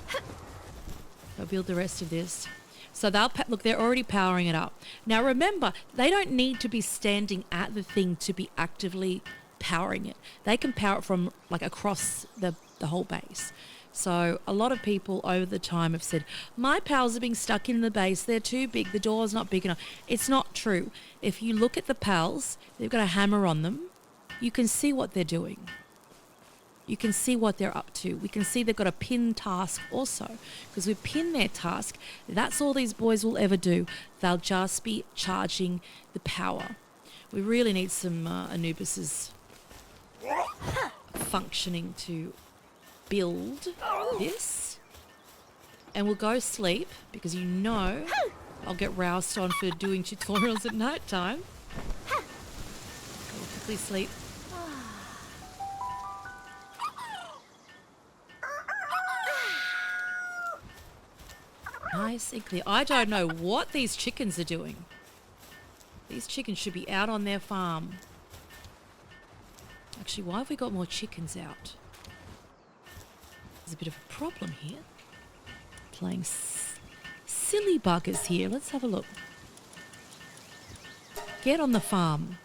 They'll build the rest of this. So look, they're already powering it up. Now remember, they don't need to be standing at the thing to be actively powering it. They can power it from like across the whole base. So a lot of people over the time have said, my pals are being stuck in the base. They're too big. The door's not big enough. It's not true. If you look at the pals, they've got a hammer on them. You can see what they're doing. You can see what they're up to. We can see they've got a pin task also because we pin their task. That's all these boys will ever do. They'll just be charging the power. We really need some Anubises functioning to build this. And we'll go sleep because you know I'll get roused on for doing tutorials at night time. We'll quickly sleep. Nice and clear. I don't know what these chickens are doing. These chickens should be out on their farm. Actually, why have we got more chickens out? There's a bit of a problem here. Playing silly buggers here. Let's have a look. Get on the farm.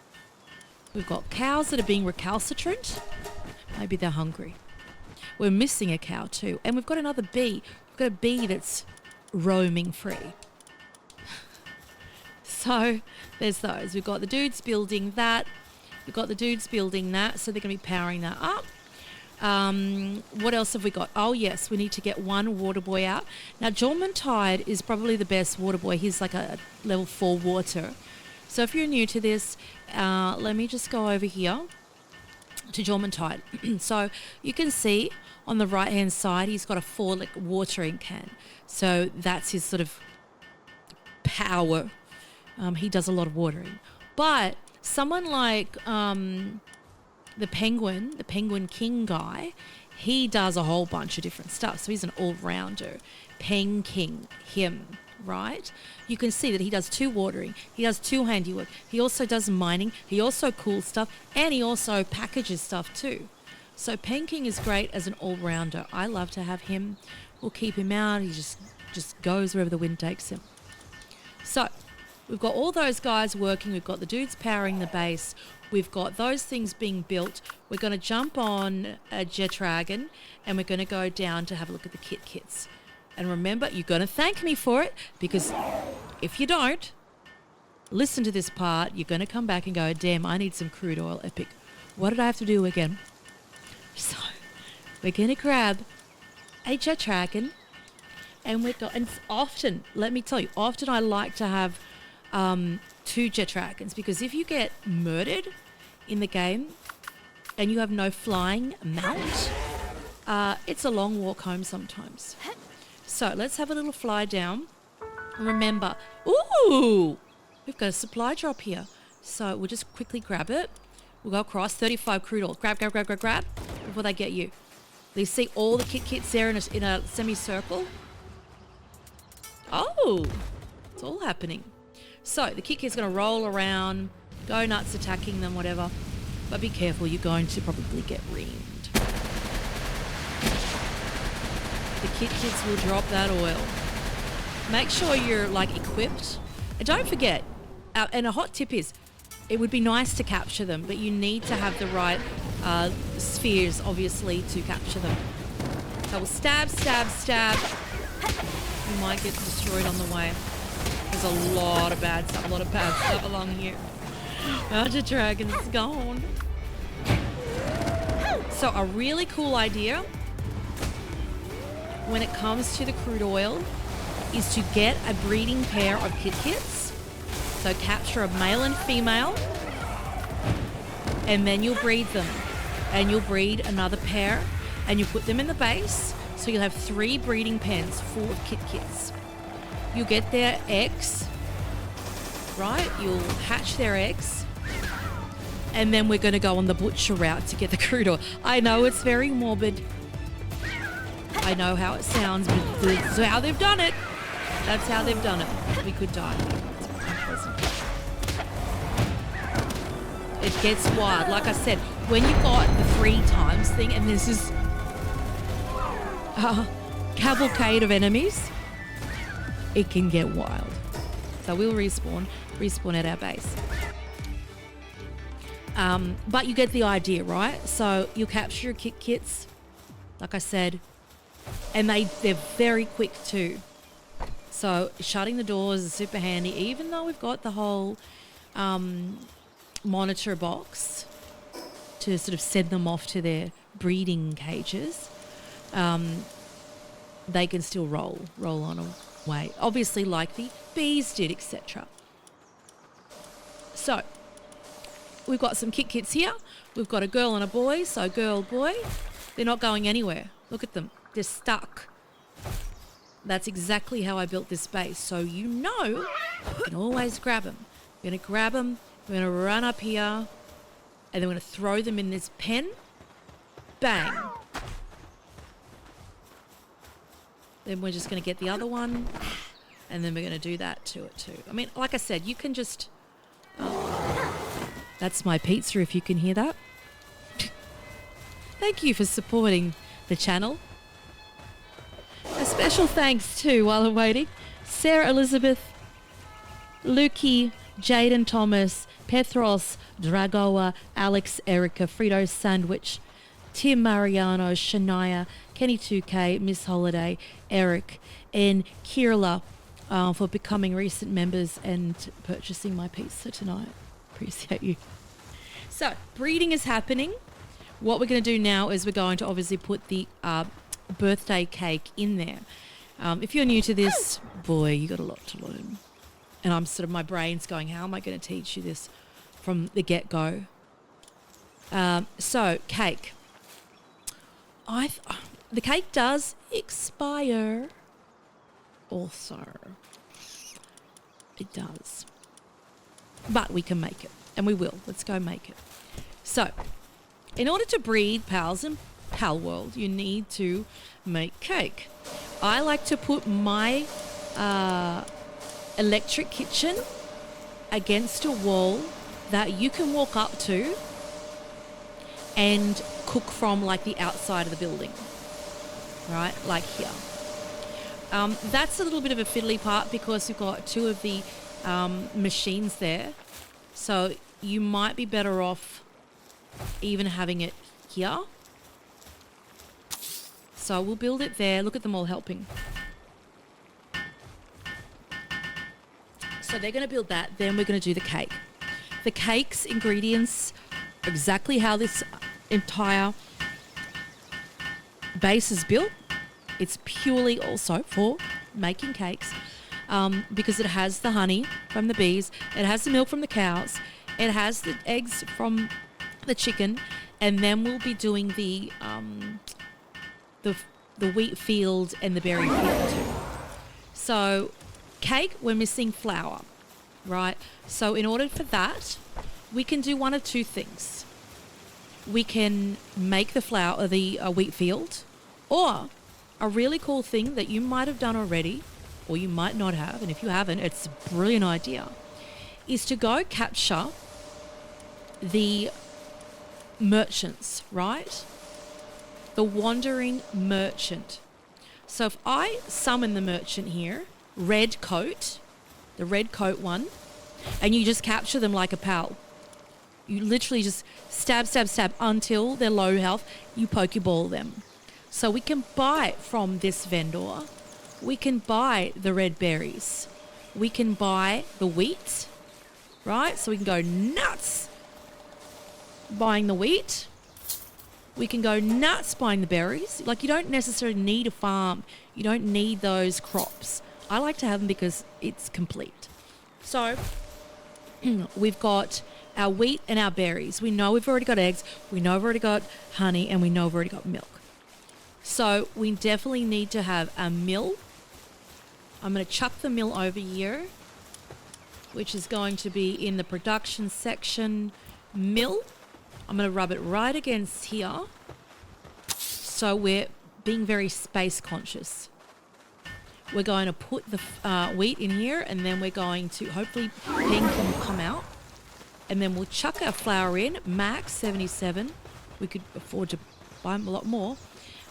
We've got cows that are being recalcitrant. Maybe they're hungry. We're missing a cow too. And we've got another bee. We've got a bee that's roaming free. So there's those. We've got the dudes building that. We've got the dudes building that. So they're going to be powering that up. What else have we got? Oh, yes, we need to get one water boy out. Now, Jormuntide is probably the best water boy. He's like a level 4 water. So if you're new to this, let me just go over here to Jormuntide. So you can see on the right-hand side, he's got a 4 watering can. So that's his sort of power. He does a lot of watering. But someone like the penguin king guy, he does a whole bunch of different stuff. So he's an all-rounder. Peng King, him, right? You can see that he does 2 watering. He does 2 handiwork. He also does mining. He also cools stuff. And he also packages stuff too. So Peng King is great as an all-rounder. I love to have him. We'll keep him out. He just goes wherever the wind takes him. So we've got all those guys working. We've got the dudes powering the base. We've got those things being built. We're going to jump on a jet dragon and we're going to go down to have a look at the kits. And remember, you're going to thank me for it because if you don't, listen to this part, you're going to come back and go, damn, I need some crude oil epic. What did I have to do again? So we're going to grab a jet dragon. And and often, let me tell you, often I like to have 2 jet dragons, because if you get murdered in the game and you have no flying mount, it's a long walk home sometimes. So let's have a little fly down. Remember, ooh, we've got a supply drop here. So we'll just quickly grab it. We'll go across, 35 crude oil. Grab, before they get you. You see all the kits there in a semicircle? Oh, it's all happening. So the kit's going to roll around, go nuts attacking them, whatever. But be careful, you're going to probably get reamed. The kids will drop that oil. Make sure you're like equipped. And don't forget, and a hot tip is, it would be nice to capture them, but you need to have the right spheres, obviously, to capture them. So we'll stab. You might get destroyed on the way. There's a lot of bad stuff along here. Bunch of dragons gone. So a really cool idea when it comes to the crude oil is to get a breeding pair of kits. So capture a male and female, and then you'll breed them. And you'll breed another pair, and you put them in the base. So you'll have 3 breeding pens full of kits. You'll get their eggs, right? You'll hatch their eggs. And then we're going to go on the butcher route to get the crude oil. I know it's very morbid. I know how it sounds, but that's how they've done it. That's how they've done it. We could die. It's unpleasant. It gets wild. Like I said, when you've got the 3 times thing and there's this cavalcade of enemies, it can get wild. So we'll respawn at our base. But you get the idea, right? So you'll capture your kits, like I said, and they're very quick too. So shutting the doors is super handy, even though we've got the whole monitor box to sort of send them off to their breeding cages. They can still roll on away, obviously, like the bees did, etc. So we've got some kits here. We've got a girl and a boy. So girl, boy, they're not going anywhere. Look at them. They're stuck. That's exactly how I built this base. So you know you can always grab them. We're going to grab them. We're going to run up here. And then we're going to throw them in this pen. Bang. Then we're just going to get the other one. And then we're going to do that to it too. I mean, like I said, you can just... That's my pizza, if you can hear that. Thank you for supporting the channel. A special thanks to, while I'm waiting, Sarah Elizabeth, Lukey, Jaden Thomas, Petros, Dragoa, Alex, Erica, Frito Sandwich, Tim Mariano, Shania, Kenny 2K, Miss Holiday, Eric, and Kirla for becoming recent members and purchasing my pizza tonight. Appreciate you. So, breeding is happening. What we're going to do now is we're going to obviously put the birthday cake in there. If you're new to this, boy, you got a lot to learn. And I'm sort of, my brain's going, how am I going to teach you this from the get-go? So, cake. The cake does expire. Also, it does. But we can make it. And we will. Let's go make it. So, in order to breed pals in PALWORLD, you need to make cake. I like to put my electric kitchen against a wall that you can walk up to and cook from, like the outside of the building. Right? Like here. That's a little bit of a fiddly part because we've got 2 of the machines there. So you might be better off even having it here. So we'll build it there. Look at them all helping. So they're going to build that. Then we're going to do the cake. The cake's ingredients are exactly how this entire base is built. It's purely also for making cakes because it has the honey from the bees, it has the milk from the cows, it has the eggs from the chicken, and then we'll be doing the wheat field and the berry field too. So cake, we're missing flour, right? So in order for that, we can do one of two things. We can make the flour, the wheat field, or a really cool thing that you might have done already, or you might not have, and if you haven't, it's a brilliant idea, is to go capture the merchants, right? The wandering merchant. So if I summon the merchant here, red coat, the red coat one, and you just capture them like a pal. You literally just stab, stab, stab until they're low health. You Pokeball them. So we can buy from this vendor. We can buy the red berries. We can buy the wheat, right? So we can go nuts buying the wheat. We can go nuts buying the berries. Like, you don't necessarily need a farm. You don't need those crops. I like to have them because it's complete. So we've got our wheat and our berries. We know we've already got eggs. We know we've already got honey, and we know we've already got milk. So we definitely need to have a mill. I'm going to chuck the mill over here, which is going to be in the production section. Mill. I'm going to rub it right against here. So we're being very space conscious. We're going to put the wheat in here, and then we're going to hopefully pink will come out. And then we'll chuck our flour in, max 77. We could afford to buy a lot more.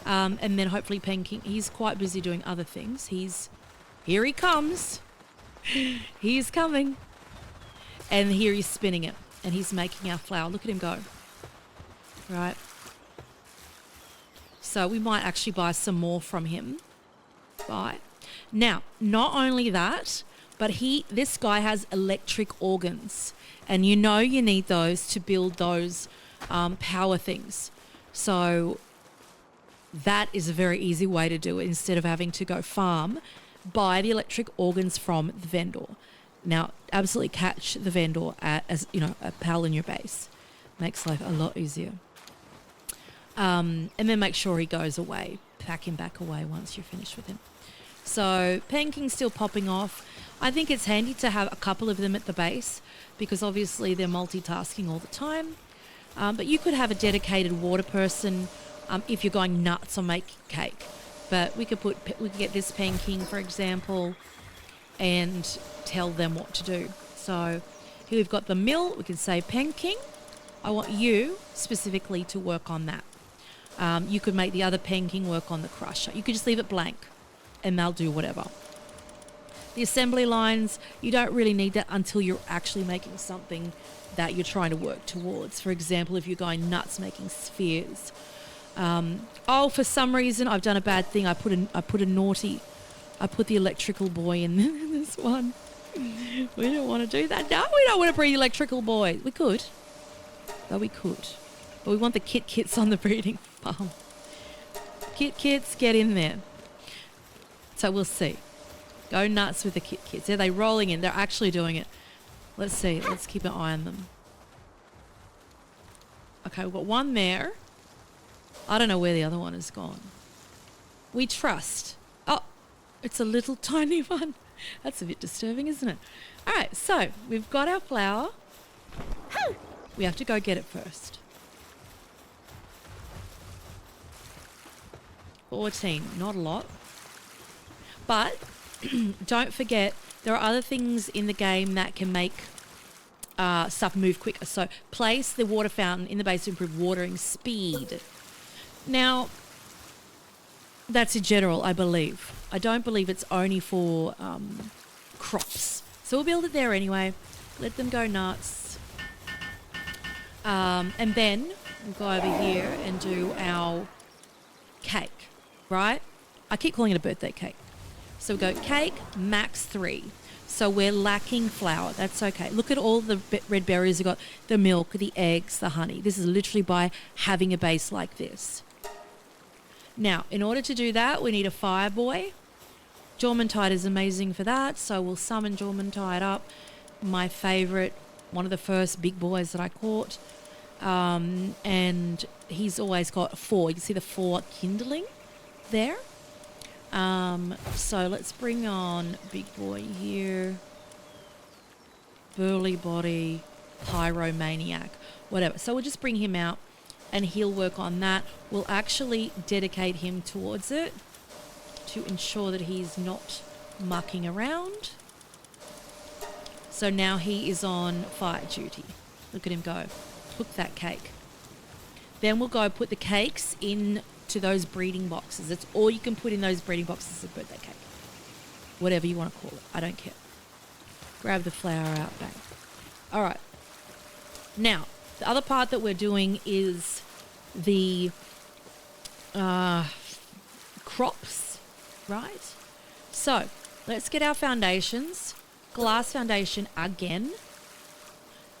And then hopefully Penking, he's quite busy doing other things. Here he comes. He's coming. And here he's spinning it. And he's making our flour. Look at him go. Right. So we might actually buy some more from him. Buy. Now, not only that, but this guy has electric organs. And you know you need those to build those power things. So that is a very easy way to do it. Instead of having to go farm, buy the electric organs from the vendor. Now, absolutely catch the vendor as a pal in your base. Makes life a lot easier. And then make sure he goes away. Pack him back away once you're finished with him. So Penking's still popping off. I think it's handy to have a couple of them at the base because obviously they're multitasking all the time. But you could have a dedicated water person if you're going nuts on making cake. But we could get this Penking, for example, and tell them what to do. So here we've got the mill. We can say, Penking, I want you specifically to work on that. You could make the other Penking work on the crusher. You could just leave it blank and they'll do whatever. The assembly lines, you don't really need that until you're actually making something that you're trying to work towards. For example, if you're going nuts making spheres. For some reason I've done a bad thing. I put the electrical boy in this one. We don't want to do that. No, we don't want to breed electrical boys. We could. Though we could. But we want the kits on the breeding farm. Kits, get in there. So we'll see. Go nuts with the kits. Are they rolling in? They're actually doing it. Let's see. Let's keep an eye on them. Okay, we've got one there. I don't know where the other one has gone. We trust. Oh, it's a little tiny one. That's a bit disturbing, isn't it? All right, so we've got our flour. We have to go get it first. 14, not a lot. But don't forget, there are other things in the game that can make stuff move quicker. So place the water fountain in the base to improve watering speed. Now, that's in general, I believe. I don't believe it's only for crops. So we'll build it there anyway. Let them go nuts. And then we'll go over here and do our cake, right? I keep calling it a birthday cake. So we go cake, max 3. So we're lacking flour. That's okay. Look at all the red berries. We've got the milk, the eggs, the honey. This is literally by having a base like this. Now, in order to do that, we need a fire boy Dormantide is amazing for that, so we'll summon Dormantide up. My favourite, one of the first big boys that I caught. And he's always got 4. You can see the 4 kindling there. So let's bring on big boy here. Burly body, pyromaniac, whatever. So we'll just bring him out and he'll work on that. We'll actually dedicate him towards it to ensure that he's not mucking around. So now he is on fire duty. Look at him go. Cook that cake. Then we'll go put the cakes into those breeding boxes. That's all you can put in those breeding boxes is a birthday cake. Whatever you want to call it. I don't care. Grab the flour out, bang. All right. Now, the other part that we're doing is the crops, right? So let's get our foundations. Glass foundation again.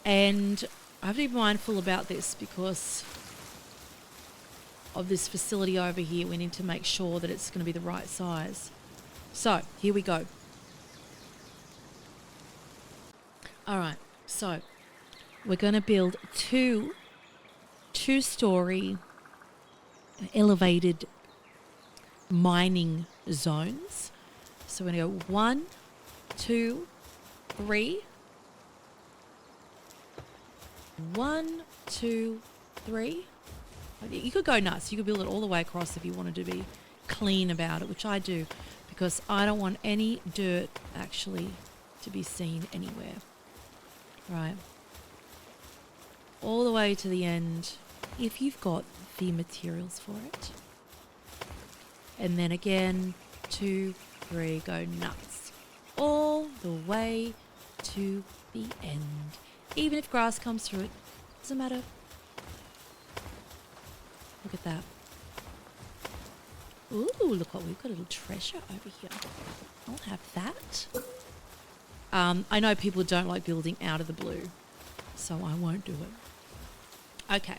And I have to be mindful about this because of this facility over here. We need to make sure that it's going to be the right size. So here we go. All right. So we're going to build two-story elevated mining zones. So we're going to go 1, 2, 3. 1, 2, 3. You could go nuts. You could build it all the way across if you wanted to be clean about it, which I do because I don't want any dirt actually to be seen anywhere. Right. All the way to the end if you've got the materials for it. And then again, 2, 3, go nuts. All the way to the end. Even if grass comes through it, doesn't matter. Look at that. Ooh, look what we've got, a little treasure over here. I'll have that. I know people don't like building out of the blue, so I won't do it. Okay.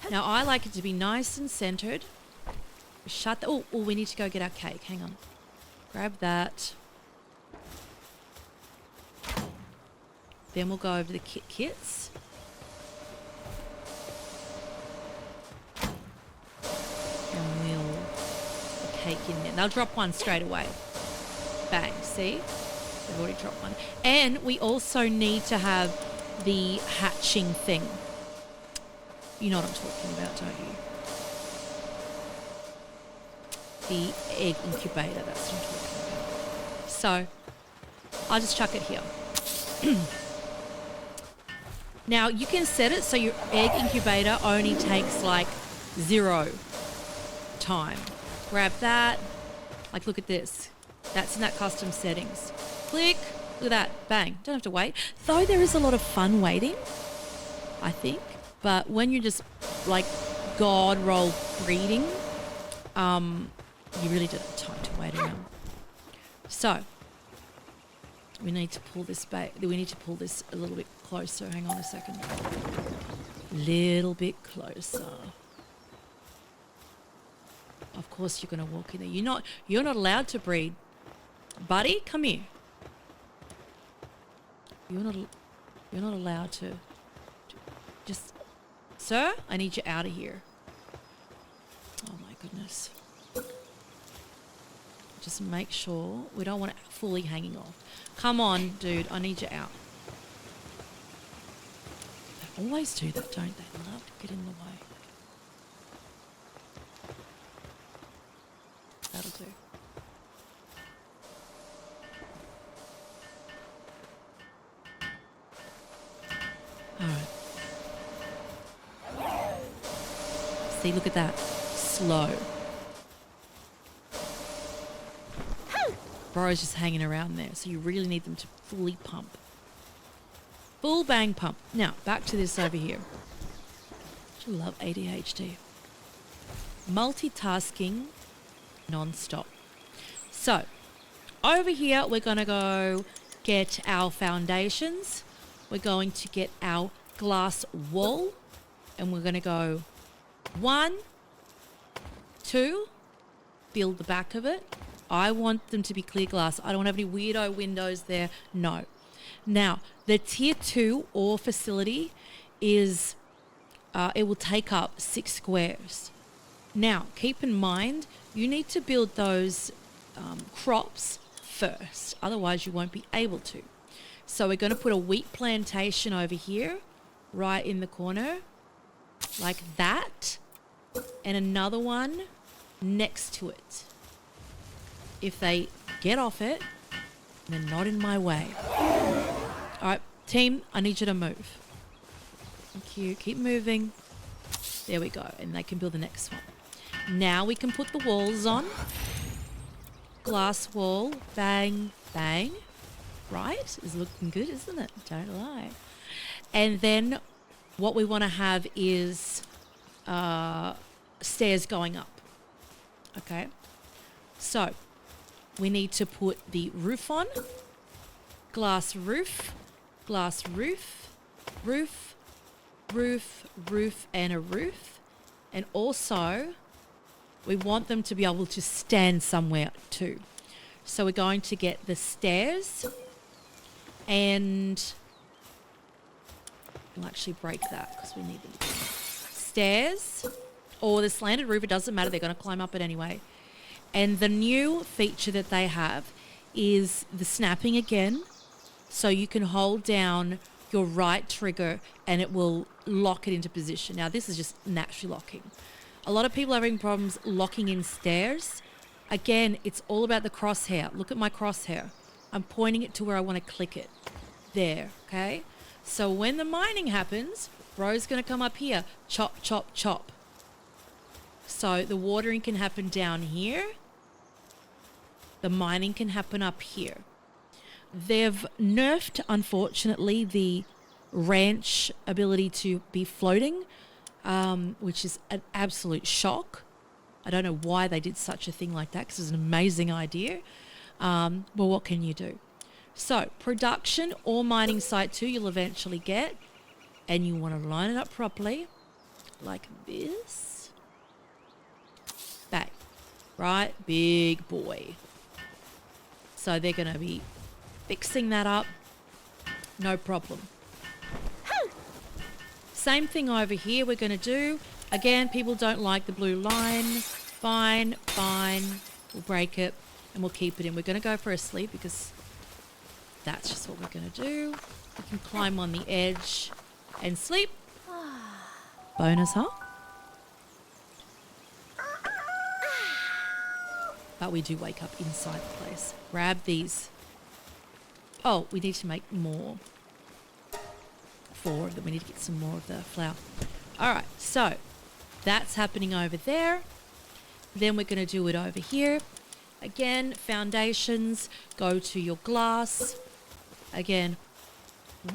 Now I like it to be nice and centered. Shut the... Oh, we need to go get our cake. Hang on. Grab that. Then we'll go over to the kits. And we'll put the cake in there. They'll drop one straight away. Bang. See? They've already dropped one. And we also need to have the hatching thing. You know what I'm talking about, don't you? The egg incubator, that's what I'm talking about. So, I'll just chuck it here. Now, you can set it so your egg incubator only takes like 0 time. Grab that. Like, look at this. That's in that custom settings. Click. Look at that. Bang. Don't have to wait. Though there is a lot of fun waiting, I think. But when you're just like God roll breeding, you really don't have time to wait around. So we need to pull this back. We need to pull this a little bit closer. Hang on a second. Little bit closer. Of course, you're going to walk in there. You're not allowed to breed, buddy. Come here. You're not allowed to. Just, sir, I need you out of here. Oh my goodness. Just make sure we don't want it fully hanging off. Come on, dude, I need you out. They always do that, don't they? They love to get in the way. That'll do. All right. See, look at that. Slow. Burrow's just hanging around there, so you really need them to fully pump. Full bang pump. Now, back to this over here. I love ADHD. Multitasking non-stop. So, over here, we're going to go get our foundations. We're going to get our glass wall. And we're going to go 1, 2, build the back of it. I want them to be clear glass. I don't want to have any weirdo windows there. No. Now, the tier 2 ore facility is, it will take up 6 squares. Now, keep in mind, you need to build those crops first. Otherwise, you won't be able to. So we're going to put a wheat plantation over here, right in the corner, like that, and another one next to it. If they get off it, they're not in my way. All right, team, I need you to move. Thank you. Keep moving. There we go. And they can build the next one. Now we can put the walls on. Glass wall. Bang, bang. Right? Is looking good, isn't it? Don't lie. And then what we want to have is stairs going up. Okay? So we need to put the roof on. Glass roof. Glass roof. Roof. Roof. Roof. And a roof. And also we want them to be able to stand somewhere too. So we're going to get the stairs, and we'll actually break that because we need them. Stairs or the slanted roof, it doesn't matter. They're going to climb up it anyway. And the new feature that they have is the snapping again. So you can hold down your right trigger and it will lock it into position. Now, this is just naturally locking. A lot of people are having problems locking in stairs. Again, it's all about the crosshair. Look at my crosshair. I'm pointing it to where I want to click it. There, okay? So when the mining happens, bro's going to come up here. Chop, chop, chop. So the watering can happen down here. The mining can happen up here. They've nerfed, unfortunately, the ranch ability to be floating, which is an absolute shock. I don't know why they did such a thing like that, because it's an amazing idea. Well, what can you do? So production or mining site 2 you'll eventually get, and you want to line it up properly like this. Bang. Right? Big boy. So they're going to be fixing that up. No problem. Same thing over here we're going to do. Again, people don't like the blue line. Fine, fine. We'll break it and we'll keep it in. We're going to go for a sleep because that's just what we're going to do. We can climb on the edge and sleep. Bonus, huh? But we do wake up inside the place. Grab these. Oh, we need to make more. 4 of them. We need to get some more of the flour. All right, so that's happening over there. Then we're going to do it over here. Again, foundations, go to your glass. Again,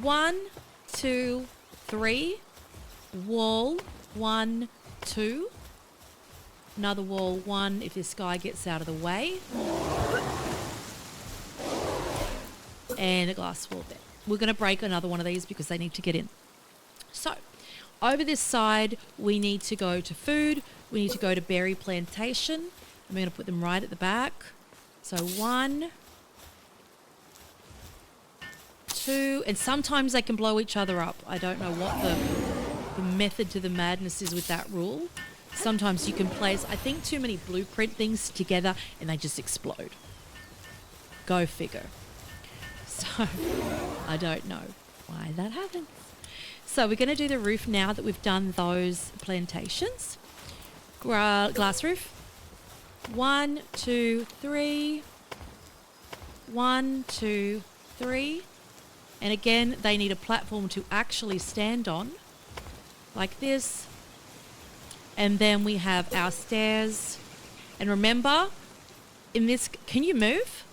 1, 2, 3. Wall, 1, 2. Another wall, 1, if this guy gets out of the way. And a glass wall there. We're going to break another one of these because they need to get in. So, over this side, we need to go to food. We need to go to berry plantation. I'm going to put them right at the back. So 1, 2, and sometimes they can blow each other up. I don't know what the method to the madness is with that rule. Sometimes you can place, I think, too many blueprint things together and they just explode. Go figure. So, I don't know why that happens. So we're going to do the roof now that we've done those plantations. Glass roof. 1, 2, 3. 1, 2, 3. And again, they need a platform to actually stand on, like this. And then we have our stairs. And remember, in this, can you move?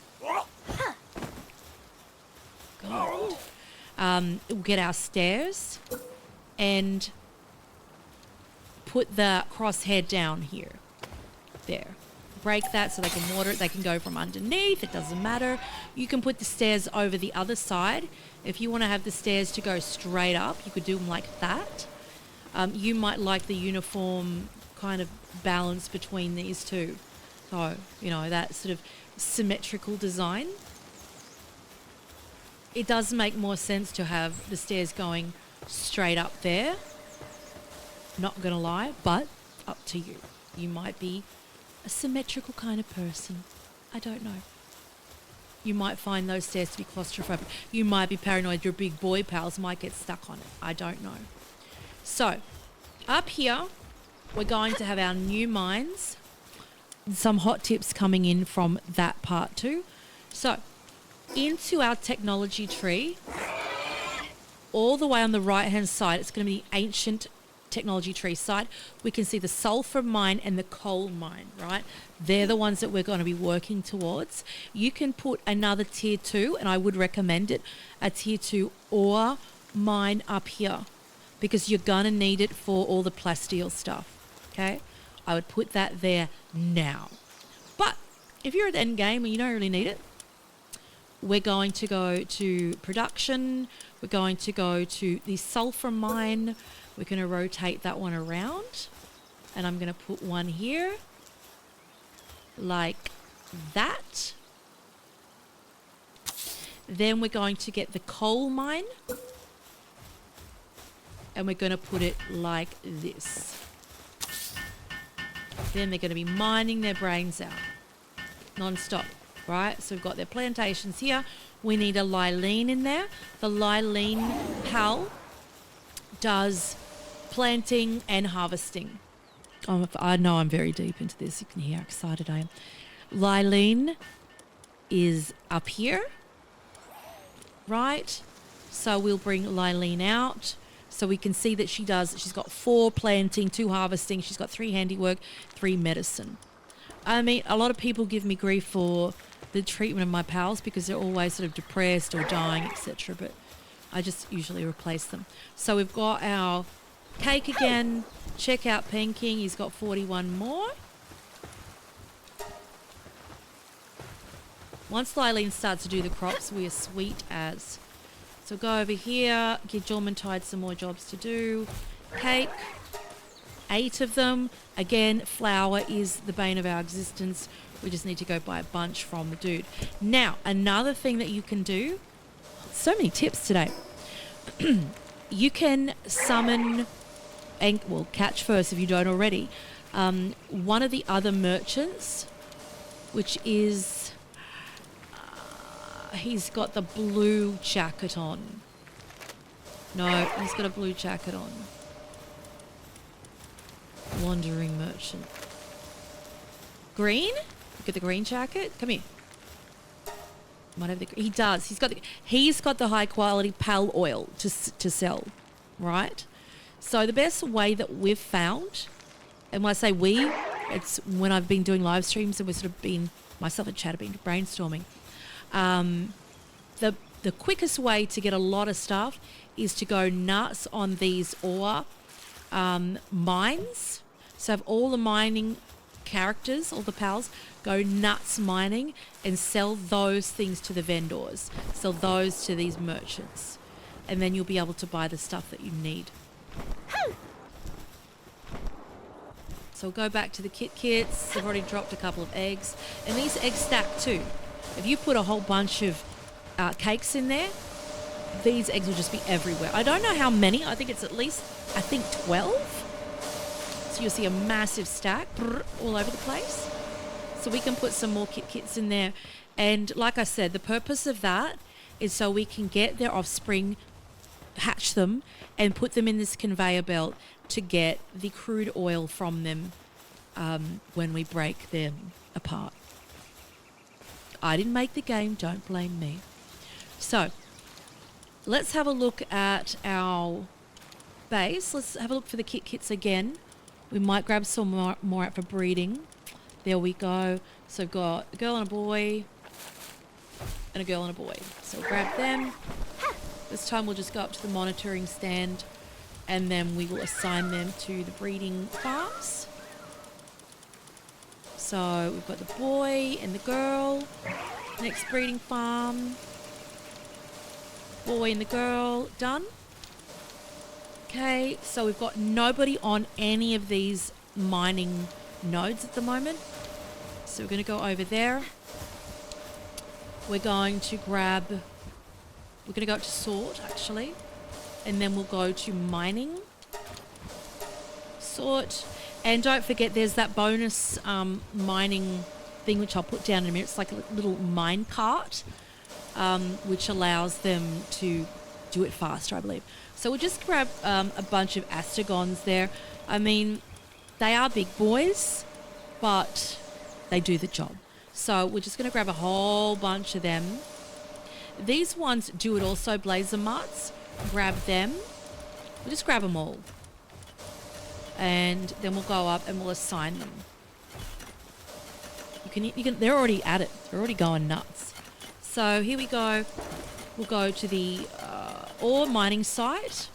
God. We'll get our stairs and put the crosshair down here. There. Break that so they can water it. They can go from underneath. It doesn't matter. You can put the stairs over the other side. If you want to have the stairs to go straight up, you could do them like that. You might like the uniform kind of balance between these two. So, you know, that sort of symmetrical design. It does make more sense to have the stairs going straight up there. Not gonna lie, but up to you. You might be a symmetrical kind of person. I don't know. You might find those stairs to be claustrophobic. You might be paranoid your big boy pals might get stuck on it. I don't know. So, up here, we're going to have our new mines. Some hot tips coming in from that part too. So, into our technology tree, all the way on the right-hand side, it's going to be the ancient technology tree side. We can see the sulfur mine and the coal mine, right? They're the ones that we're going to be working towards. You can put another tier 2, and I would recommend it, a tier 2 ore mine up here, because you're going to need it for all the plasteel stuff, okay? I would put that there now. But if you're at the end game and you don't really need it, we're going to go to production. We're going to go to the sulfur mine. We're going to rotate that one around. And I'm going to put one here. Like that. Then we're going to get the coal mine. And we're going to put it like this. Then they're going to be mining their brains out. Non-stop. Right, so we've got their plantations here. We need a Lileen in there. The Lileen pal does planting and harvesting. Oh, I know I'm very deep into this. You can hear how excited I am. Lileen is up here, right? So we'll bring Lileen out. So we can see that she's got 4 planting, 2 harvesting. She's got 3 handiwork, 3 medicine. I mean, a lot of people give me grief for the treatment of my pals because they're always sort of depressed or dying, etc. But I just usually replace them. So we've got our cake again. Check out Penking. He's got 41 more. Once Lileen starts to do the crops, we are sweet as. So go over here. Give Jormantide some more jobs to do. Cake. 8 of them. Again, flour is the bane of our existence. We just need to go buy a bunch from the dude. Now, another thing that you can do, so many tips today. You can summon, well, catch first if you don't already, one of the other merchants, which is, he's got the blue jacket on. No, he's got a blue jacket on. Wandering merchant. Green? Look at the green jacket. Come here. Might have he does. He's got the high quality PAL oil to sell, right? So the best way that we've found, and when I say we, it's when I've been doing live streams and we've sort of been, myself and Chad have been brainstorming. The quickest way to get a lot of stuff is to go nuts on these ore mines. So have all the mining characters, all the pals, go nuts mining and sell those things to the vendors. Sell those to these merchants. And then you'll be able to buy the stuff that you need. So go back to the kits. They've already dropped a couple of eggs. And these eggs stack too. If you put a whole bunch of cakes in there, these eggs will just be everywhere. I don't know how many. I think it's at least, 12. So you'll see a massive stack all over the place. So we can put some more kits in there. And like I said, the purpose of that is so we can get their offspring, hatch them, and put them in this conveyor belt to get the crude oil from them when we break them apart. I didn't make the game, don't blame me. So let's have a look at our base. Let's have a look for the kits again. We might grab some more out for breeding. There we go. So we've got a girl and a boy and a girl and a boy. So we'll grab them. This time we'll just go up to the monitoring stand and then we will assign them to the breeding farms. So we've got the boy and the girl. Next breeding farm. Boy and the girl. Done. Okay, so we've got nobody on any of these mining nodes at the moment. So we're going to go over there. We're going to go to sort, actually. And then we'll go to mining. Sort. And don't forget, there's that bonus mining thing, which I'll put down in a minute. It's like a little mine cart, which allows them to do it faster, I believe. So we'll just grab a bunch of astagons there. I mean, they are big boys, but they do the job. So we're just going to grab a whole bunch of them. These ones do it also, blazer mutts. Grab them. We'll just grab them all. And then we'll go up and we'll assign them. You can. They're already at it. They're already going nuts. So here we go. We'll go to the ore mining site.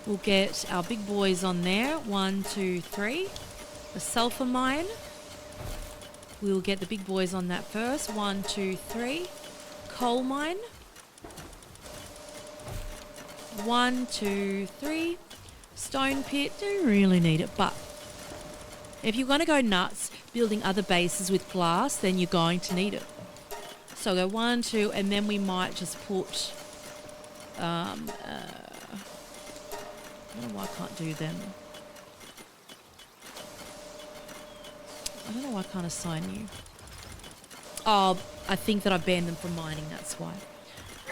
We'll get our big boys on there. 1, 2, 3. The sulfur mine. We'll get the big boys on that first. 1, 2, 3. Coal mine. 1, 2, 3. Stone pit. Don't really need it, but if you're going to go nuts building other bases with glass, then you're going to need it. So go 1, 2, and then we might just put I don't know why I can't do them. I don't know why I can't assign you. Oh, I think that I banned them from mining, that's why.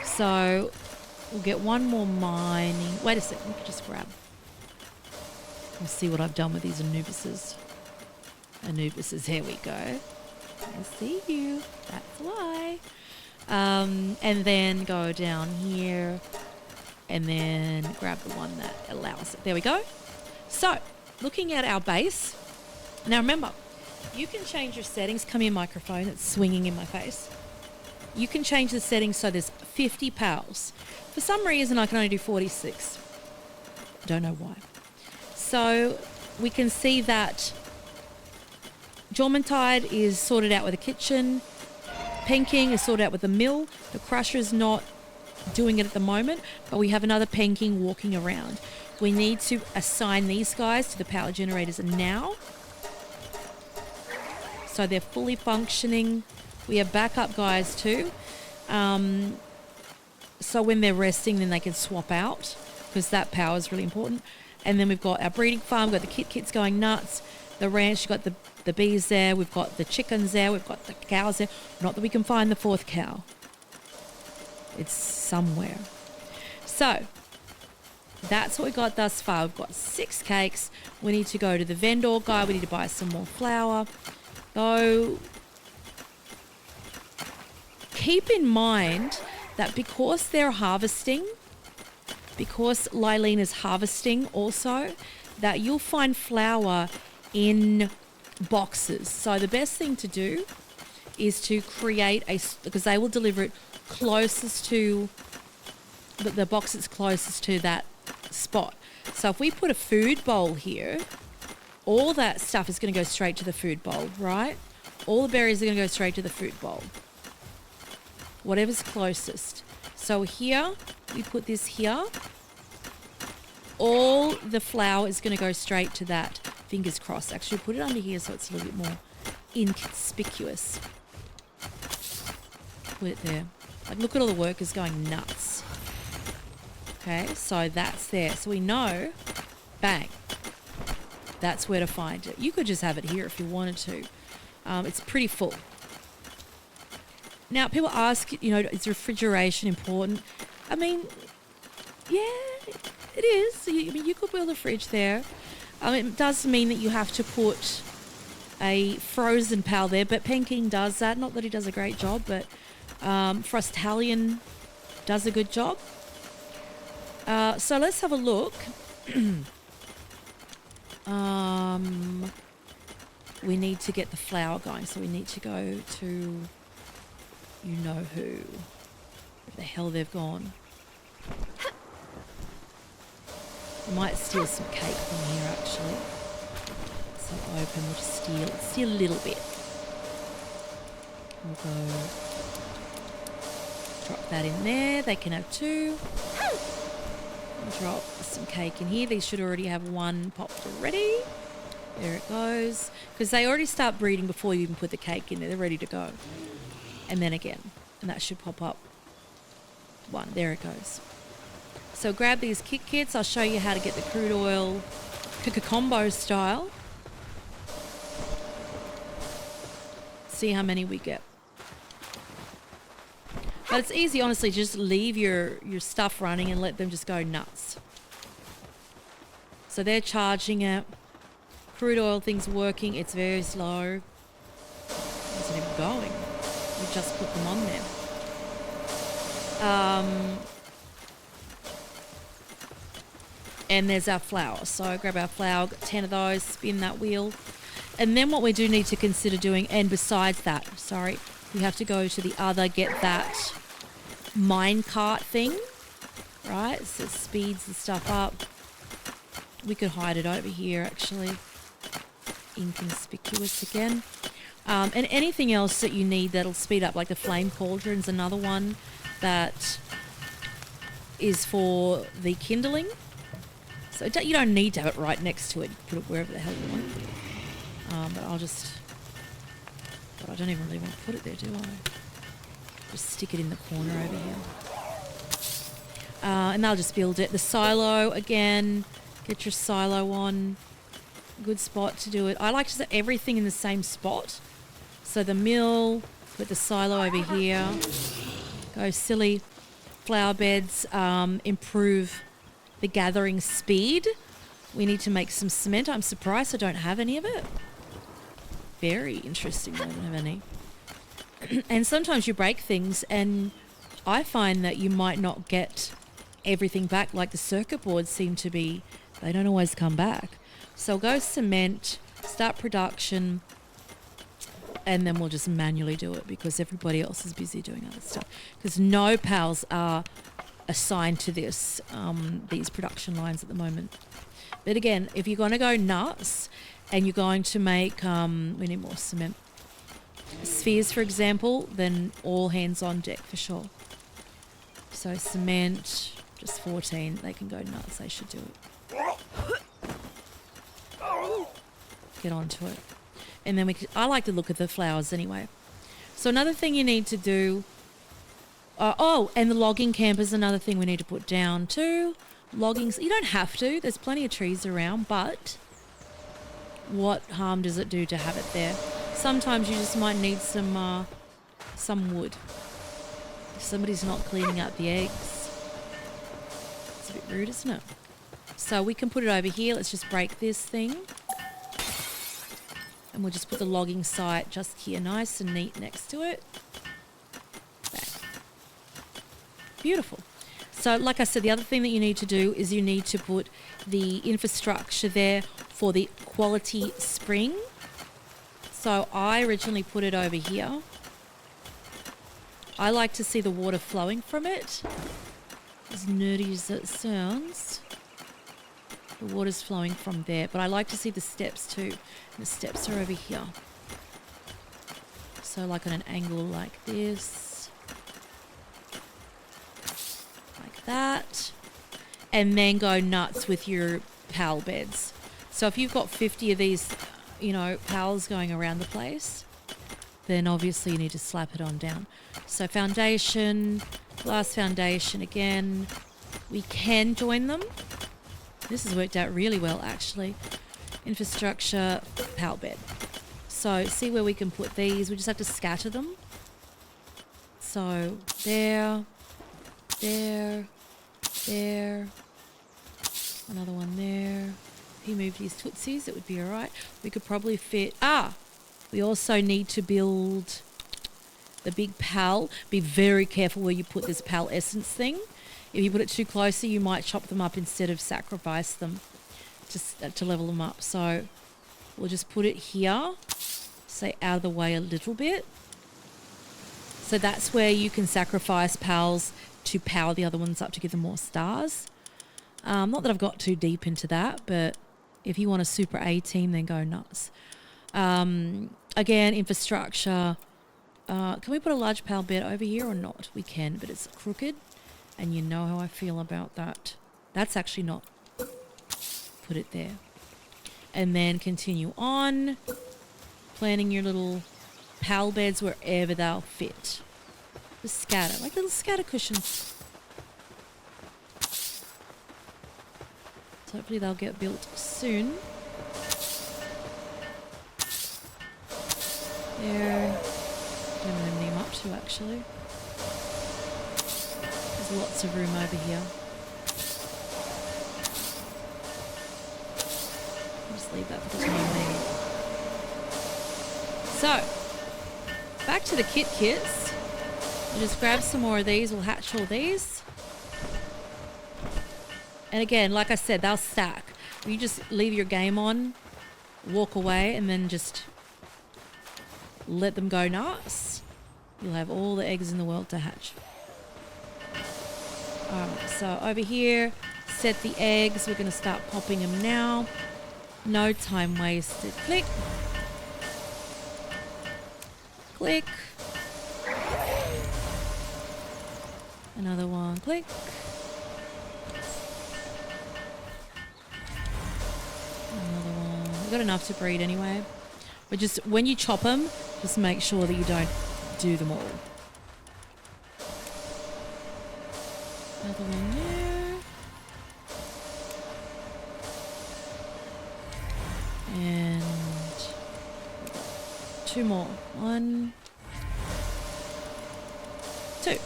So we'll get one more mining. Wait a second, we can just grab. We'll see what I've done with these Anubises. Anubises, here we go. I see you. That's why. And then go down here and then grab the one that allows it. There we go. So, looking at our base. Now remember, you can change your settings. Come here, microphone. It's swinging in my face. You can change the settings so there's 50 PALs. For some reason, I can only do 46. Don't know why. So we can see that Jormuntide is sorted out with the kitchen. Penking is sorted out with the mill. The crusher is not doing it at the moment, but we have another Penking walking around. We need to assign these guys to the power generators now. So they're fully functioning. We have backup guys too. So when they're resting, then they can swap out because that power is really important. And then we've got our breeding farm, we've got the kits going nuts. The ranch, you've got the bees there, we've got the chickens there, we've got the cows there. Not that we can find the 4th cow. It's somewhere. So, that's what we got thus far. We've got 6 cakes. We need to go to the vendor guy. We need to buy some more flour. So, keep in mind that because they're harvesting, because Lylene is harvesting also, that you'll find flour in boxes. So the best thing to do is to create because they will deliver it closest to, the box that's closest to that spot. So if we put a food bowl here, all that stuff is going to go straight to the food bowl, right? All the berries are going to go straight to the food bowl. Whatever's closest. So here, we put this here. All the flour is going to go straight to that. Fingers crossed. Actually, put it under here so it's a little bit more inconspicuous. Put it there. Like, look at all the workers going nuts. Okay, so that's there. So we know, bang, that's where to find it. You could just have it here if you wanted to. It's pretty full. Now, people ask, is refrigeration important? I mean, yeah, it is. You could build a fridge there. It does mean that you have to put a frozen pal there, but Penking does that. Not that he does a great job, but Frostalion does a good job. So let's have a look. We need to get the flour going, so we need to go to you know who. Where the hell they've gone. I might steal some cake from here actually. So open, we'll just steal a little bit. We'll go drop that in there. They can have 2. Drop some cake in here. These should already have 1 popped already. There it goes. Because they already start breeding before you even put the cake in there. They're ready to go. And then again. And that should pop up. One. There it goes. So grab these kit kits. I'll show you how to get the crude oil combo style. See how many we get. But it's easy, honestly. Just leave your stuff running and let them just go nuts. So they're charging it. Crude oil thing's working. It's very slow. It's not even going. We just put them on there. And there's our flour. So grab our flour, 10 of those, spin that wheel. And then what we do need to consider doing, and besides that, sorry, we have to go to the other, get that mine cart thing, right? So it speeds the stuff up. We could hide it over here, actually. Inconspicuous again. And anything else that you need that'll speed up, like the flame cauldron's another one that is for the kindling. So you don't need to have it right next to it. You put it wherever the hell you want. But I don't even really want to put it there, do I? Just stick it in the corner over here. And they'll just build it. The silo, again, get your silo on. Good spot to do it. I like to set everything in the same spot. So the mill, put the silo over here. Go silly. Flower beds, improve the gathering speed. We need to make some cement. I'm surprised I don't have any of it. Very interesting. I don't have any. And sometimes you break things, and I find that you might not get everything back. Like the circuit boards seem to be, they don't always come back. So go cement, start production, and then we'll just manually do it because everybody else is busy doing other stuff. Because no pals are assigned to this, these production lines at the moment. But again, if you're going to go nuts and you're going to make, we need more cement, spheres, for example, then all hands on deck for sure. So cement, just 14, they can go nuts, they should do it. Get onto it. And then I like to look at the flowers anyway. So another thing you need to do, and the logging camp is another thing we need to put down too. Logging, you don't have to, there's plenty of trees around, but what harm does it do to have it there? Sometimes you just might need some wood. If somebody's not cleaning up the eggs. It's a bit rude, isn't it? So we can put it over here. Let's just break this thing. And we'll just put the logging site just here, nice and neat next to it. Bang. Beautiful. So like I said, the other thing that you need to do is you need to put the infrastructure there for the quality spring. So I originally put it over here. I like to see the water flowing from it. As nerdy as it sounds. The water's flowing from there, but I like to see the steps too. And the steps are over here. So like on an angle like this. Like that. And then go nuts with your PAL beds. So if you've got 50 of these, PALs going around the place, then obviously you need to slap it on down. So foundation, glass foundation again. We can join them. This has worked out really well, actually. Infrastructure, PAL bed. So see where we can put these. We just have to scatter them. So there, there, there. Another one there. If he moved his tootsies, it would be all right. We could probably fit... we also need to build the big PAL. Be very careful where you put this PAL essence thing. If you put it too closer, you might chop them up instead of sacrifice them just to level them up. So we'll just put it here, say out of the way a little bit. So that's where you can sacrifice PALs to power the other ones up to give them more stars. Not that I've got too deep into that, but if you want a super A team, then go nuts. Again, infrastructure. Can we put a large PAL bed over here or not? We can, but it's crooked. And you know how I feel about that. That's actually not... Put it there. And then continue on, planting your little pal beds wherever they'll fit. Just scatter, like little scatter cushions. So hopefully they'll get built soon. There. Don't know how many I'm up to actually. There's lots of room over here. Just leave that for the time being. So, back to the kits. We'll just grab some more of these. We'll hatch all these. And again, like I said, they'll stack. You just leave your game on, walk away, and then just let them go nuts. You'll have all the eggs in the world to hatch. Alright, so over here, set the eggs. We're going to start popping them now. No time wasted. Click. Click. Another one. Click. Another one. We've got enough to breed anyway. But just when you chop them, just make sure that you don't do them all. Another one there. And 2 more. 1, 2.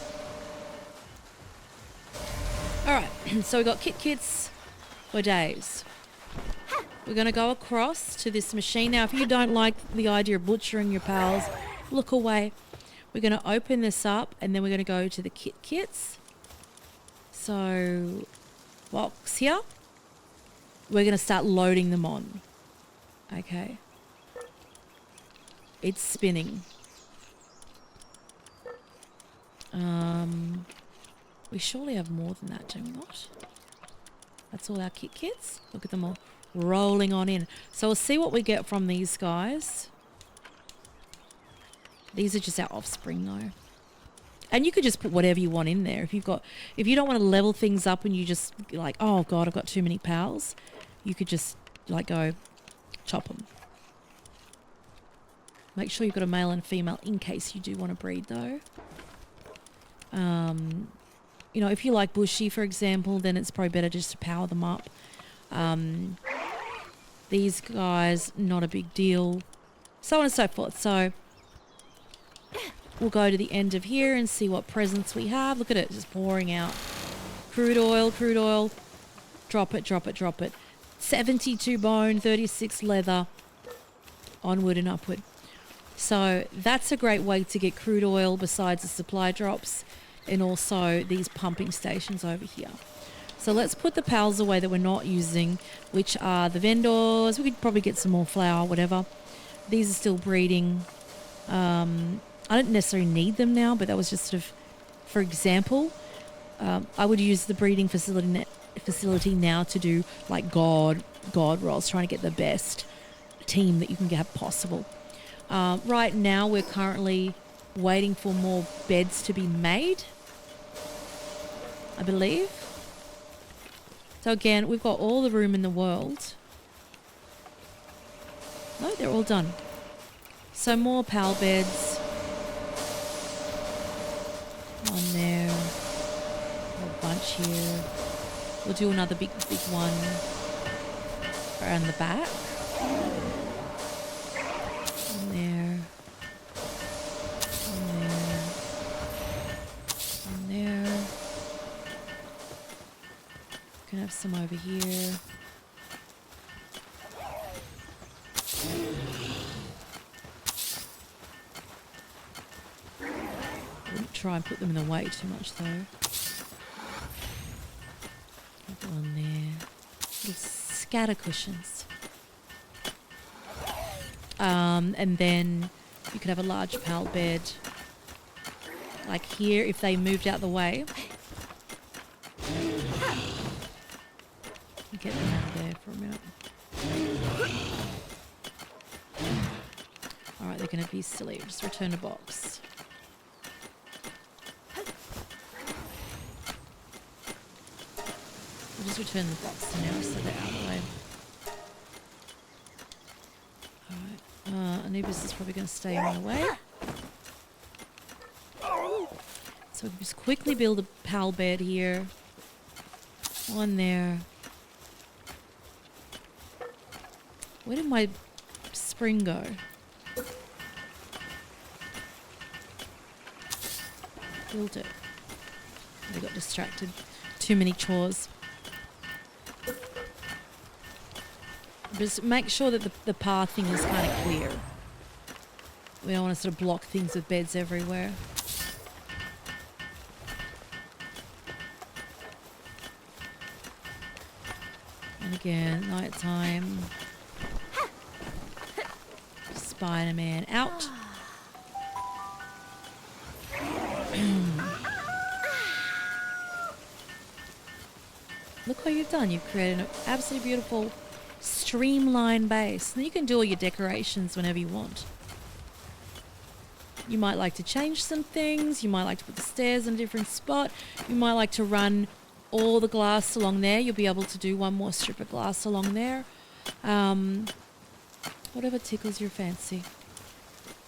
Alright, so we got kits for days. We're going to go across to this machine. Now, if you don't like the idea of butchering your pals, look away. We're going to open this up and then we're going to go to the kits. So, box here. We're going to start loading them on. Okay. It's spinning. We surely have more than that, do we not? That's all our kits. Look at them all rolling on in. So we'll see what we get from these guys. These are just our offspring though. And you could just put whatever you want in there. If you don't want to level things up and you just like, oh God, I've got too many pals, you could just like go chop them. Make sure you've got a male and a female in case you do want to breed though. You know, if you like bushy, for example, then it's probably better just to power them up. These guys, not a big deal. So on and so forth. So we'll go to the end of here and see what presents we have. Look at it, just pouring out. Crude oil. Drop it. 72 bone, 36 leather. Onward and upward. So that's a great way to get crude oil besides the supply drops and also these pumping stations over here. So let's put the pals away that we're not using, which are the vendors. We could probably get some more flour, whatever. These are still breeding. I don't necessarily need them now, but that was just sort of, for example, I would use the breeding facility now to do like god rolls, trying to get the best team that you can have possible. Right now, we're currently waiting for more beds to be made, I believe. So again, we've got all the room in the world. No, they're all done. So more pal beds. One there. A whole bunch here. We'll do another big one around the back. One there. One there. One there. Can have some over here. Wouldn't try and put them in the way too much though. Another one there. Little scatter cushions. And then you could have a large pal bed like here if they moved out the way. Get them out of there for a minute. Alright, they're going to be silly. Just return a box. We'll just return the box now so they're out of the way. Anubis is probably going to stay in the way. So we'll just quickly build a pal bed here. One there. Where did my spring go? Build it. I got distracted. Too many chores. Just make sure that the pathing is kind of clear. We don't want to sort of block things with beds everywhere. And again, nighttime. Spider-Man out. Look what you've done. You've created an absolutely beautiful streamlined base. And you can do all your decorations whenever you want. You might like to change some things. You might like to put the stairs in a different spot. You might like to run all the glass along there. You'll be able to do one more strip of glass along there. Whatever tickles your fancy.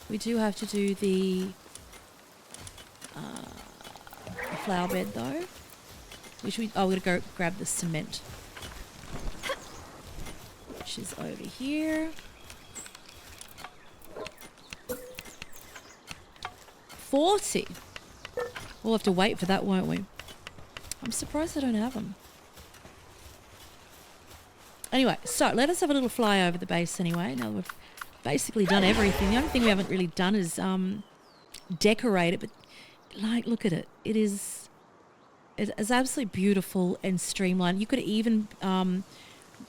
We do have to do the flower bed though. Which we're going to go grab the cement. Which is over here. 40. We'll have to wait for that, won't we? I'm surprised I don't have them. Anyway, so let us have a little fly over the base anyway. Now we've basically done everything. The only thing we haven't really done is decorate it. But like, look at it. It's absolutely beautiful and streamlined. You could even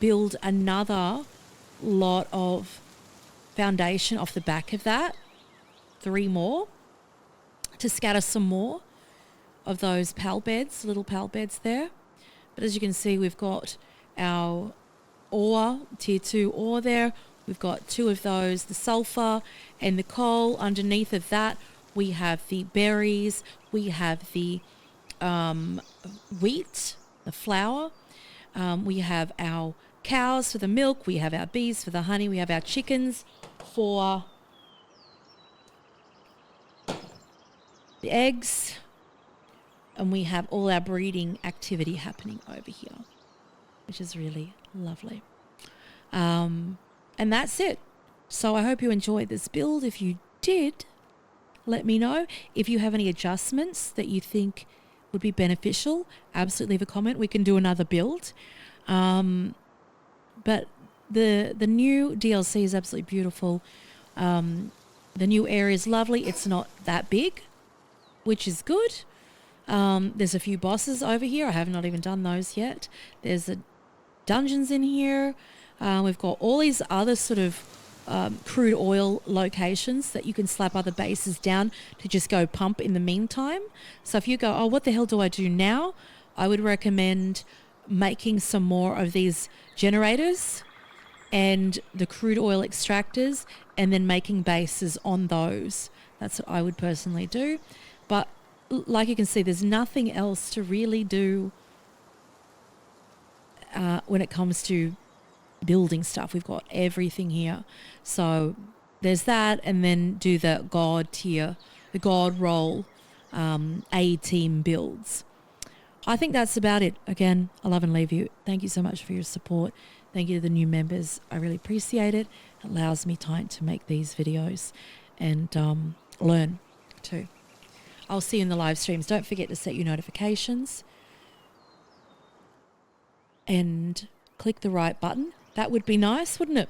build another lot of foundation off the back of that. 3 more. To scatter some more of those pal beds, little pal beds there. But as you can see, we've got our ore, tier 2 ore there. We've got 2 of those, the sulfur and the coal. Underneath of that, we have the berries. We have the wheat, the flour. We have our cows for the milk. We have our bees for the honey. We have our chickens for the eggs, and we have all our breeding activity happening over here, which is really lovely. And that's it. So I hope you enjoyed this build. If you did, let me know. If you have any adjustments that you think would be beneficial, absolutely leave a comment. We can do another build. But the new DLC is absolutely beautiful. The new area is lovely. It's not that big, which is good. There's a few bosses over here. I have not even done those yet. There's dungeons in here. We've got all these other sort of crude oil locations that you can slap other bases down to just go pump in the meantime. So if you go, oh, what the hell do I do now? I would recommend making some more of these generators and the crude oil extractors, and then making bases on those. That's what I would personally do. But like you can see, there's nothing else to really do when it comes to building stuff. We've got everything here. So there's that, and then do the God tier, the God role A-team builds. I think that's about it. Again, I love and leave you. Thank you so much for your support. Thank you to the new members. I really appreciate it. It allows me time to make these videos and learn too. I'll see you in the live streams. Don't forget to set your notifications and click the right button. That would be nice, wouldn't it?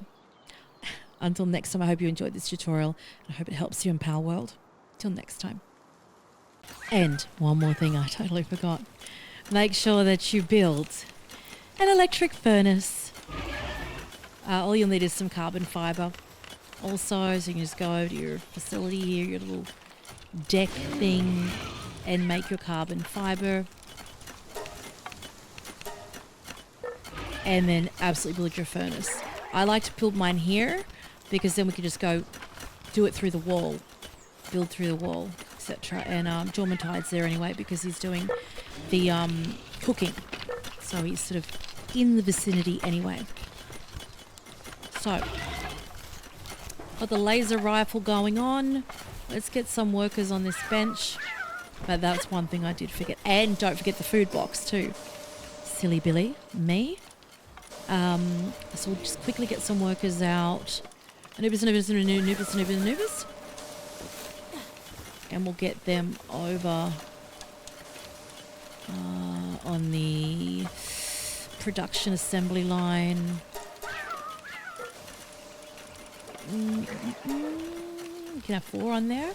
Until next time, I hope you enjoyed this tutorial. I hope it helps you in PALWORLD. Till next time. And one more thing I totally forgot. Make sure that you build an electric furnace. All you'll need is some carbon fibre. Also, so you can just go over to your facility here, your little deck thing, and make your carbon fibre. And then absolutely build your furnace. I like to build mine here because then we can just go do it through the wall, build through the wall, etc. And Jormantide's there anyway because he's doing the cooking. So he's sort of in the vicinity anyway. So Got the laser rifle going on. Let's get some workers on this bench. But that's one thing I did forget. And don't forget the food box too. Silly Billy. Me. So we'll just quickly get some workers out. Anubis. And we'll get them over on the production assembly line. You can have 4 on there.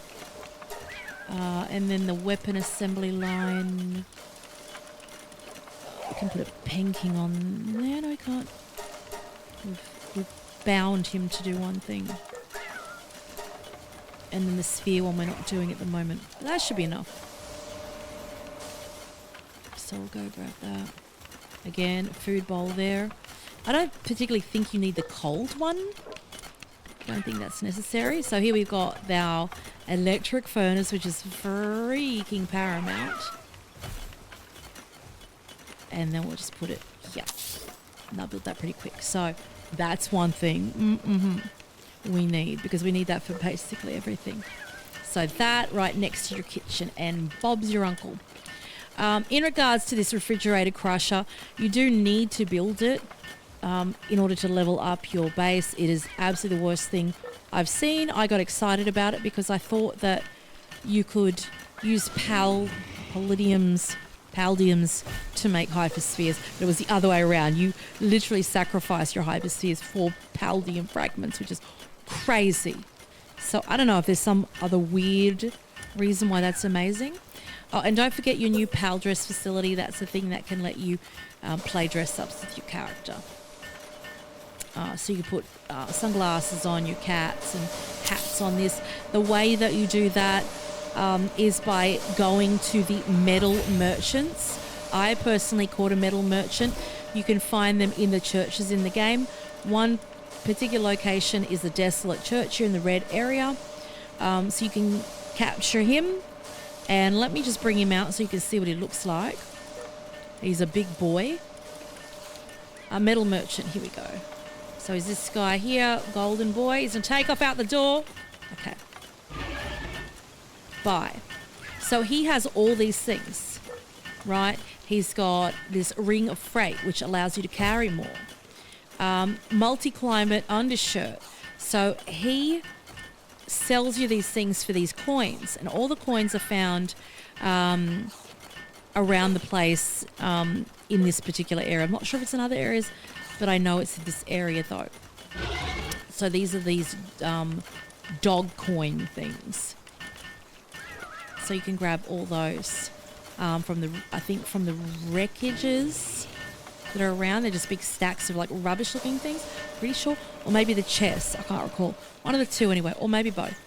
And then the weapon assembly line. We can put a penking on there. No, we can't. We've bound him to do one thing. And then the sphere one we're not doing at the moment. That should be enough. So we'll go grab that. Again, food bowl there. I don't particularly think you need the cold one. Don't think that's necessary. So here we've got our electric furnace, which is freaking paramount. And then we'll just put it here. And I'll build that pretty quick. So that's one thing we need, because we need that for basically everything. So that right next to your kitchen, and Bob's your uncle. In regards to this refrigerated crusher, you do need to build it in order to level up your base. It is absolutely the worst thing I've seen. I got excited about it because I thought that you could use palladiums to make hyperspheres, but it was the other way around. You literally sacrifice your hyperspheres for palladium fragments, which is crazy. So I don't know if there's some other weird reason why that's amazing. Oh, and don't forget your new pal dress facility. That's the thing that can let you play dress ups with your character. So you can put sunglasses on your cats and hats on this. The way that you do that is by going to the metal merchants. I personally caught a metal merchant. You can find them in the churches in the game. One particular location is the Desolate Church here in the red area. So you can capture him. And let me just bring him out so you can see what he looks like. He's a big boy. A metal merchant, here we go. So is this guy here, golden boy. He's going to take off out the door. Okay. Bye. So he has all these things, right? He's got this ring of freight, which allows you to carry more. Multi-climate undershirt. So he sells you these things for these coins, and all the coins are found around the place in this particular area. I'm not sure if it's in other areas, but I know it's in this area though. So these are these dog coin things. So you can grab all those from the wreckages that are around. They're just big stacks of like rubbish looking things, pretty sure. Or maybe the chest, I can't recall. One of the two anyway, or maybe both.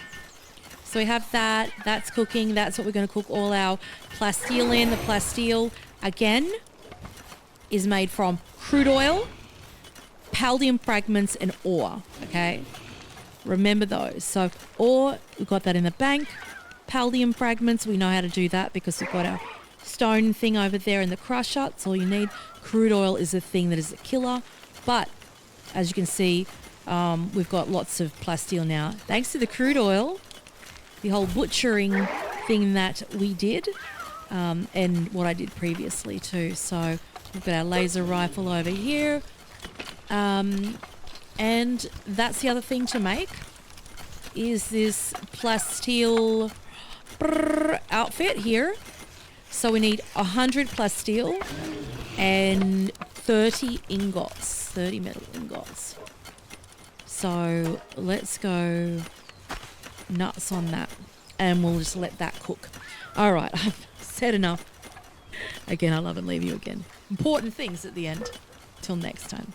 So we have that, that's cooking. That's what we're going to cook all our plasteel in. The plasteel, again, is made from crude oil, palladium fragments, and ore, okay? Remember those. So ore, we've got that in the bank. Palladium fragments, we know how to do that because we've got our stone thing over there in the crusher. That's all you need. Crude oil is the thing that is a killer. But as you can see, we've got lots of plasteel now. Thanks to the crude oil, the whole butchering thing that we did, and what I did previously too. So we've got our laser rifle over here. And that's the other thing to make, is this plasteel outfit here. So we need 100 plasteel and 30 ingots, 30 metal ingots. So let's go nuts on that, and we'll just let that cook. All right, I've said enough. Again, I love and leave you again. Important things at the end. Till next time.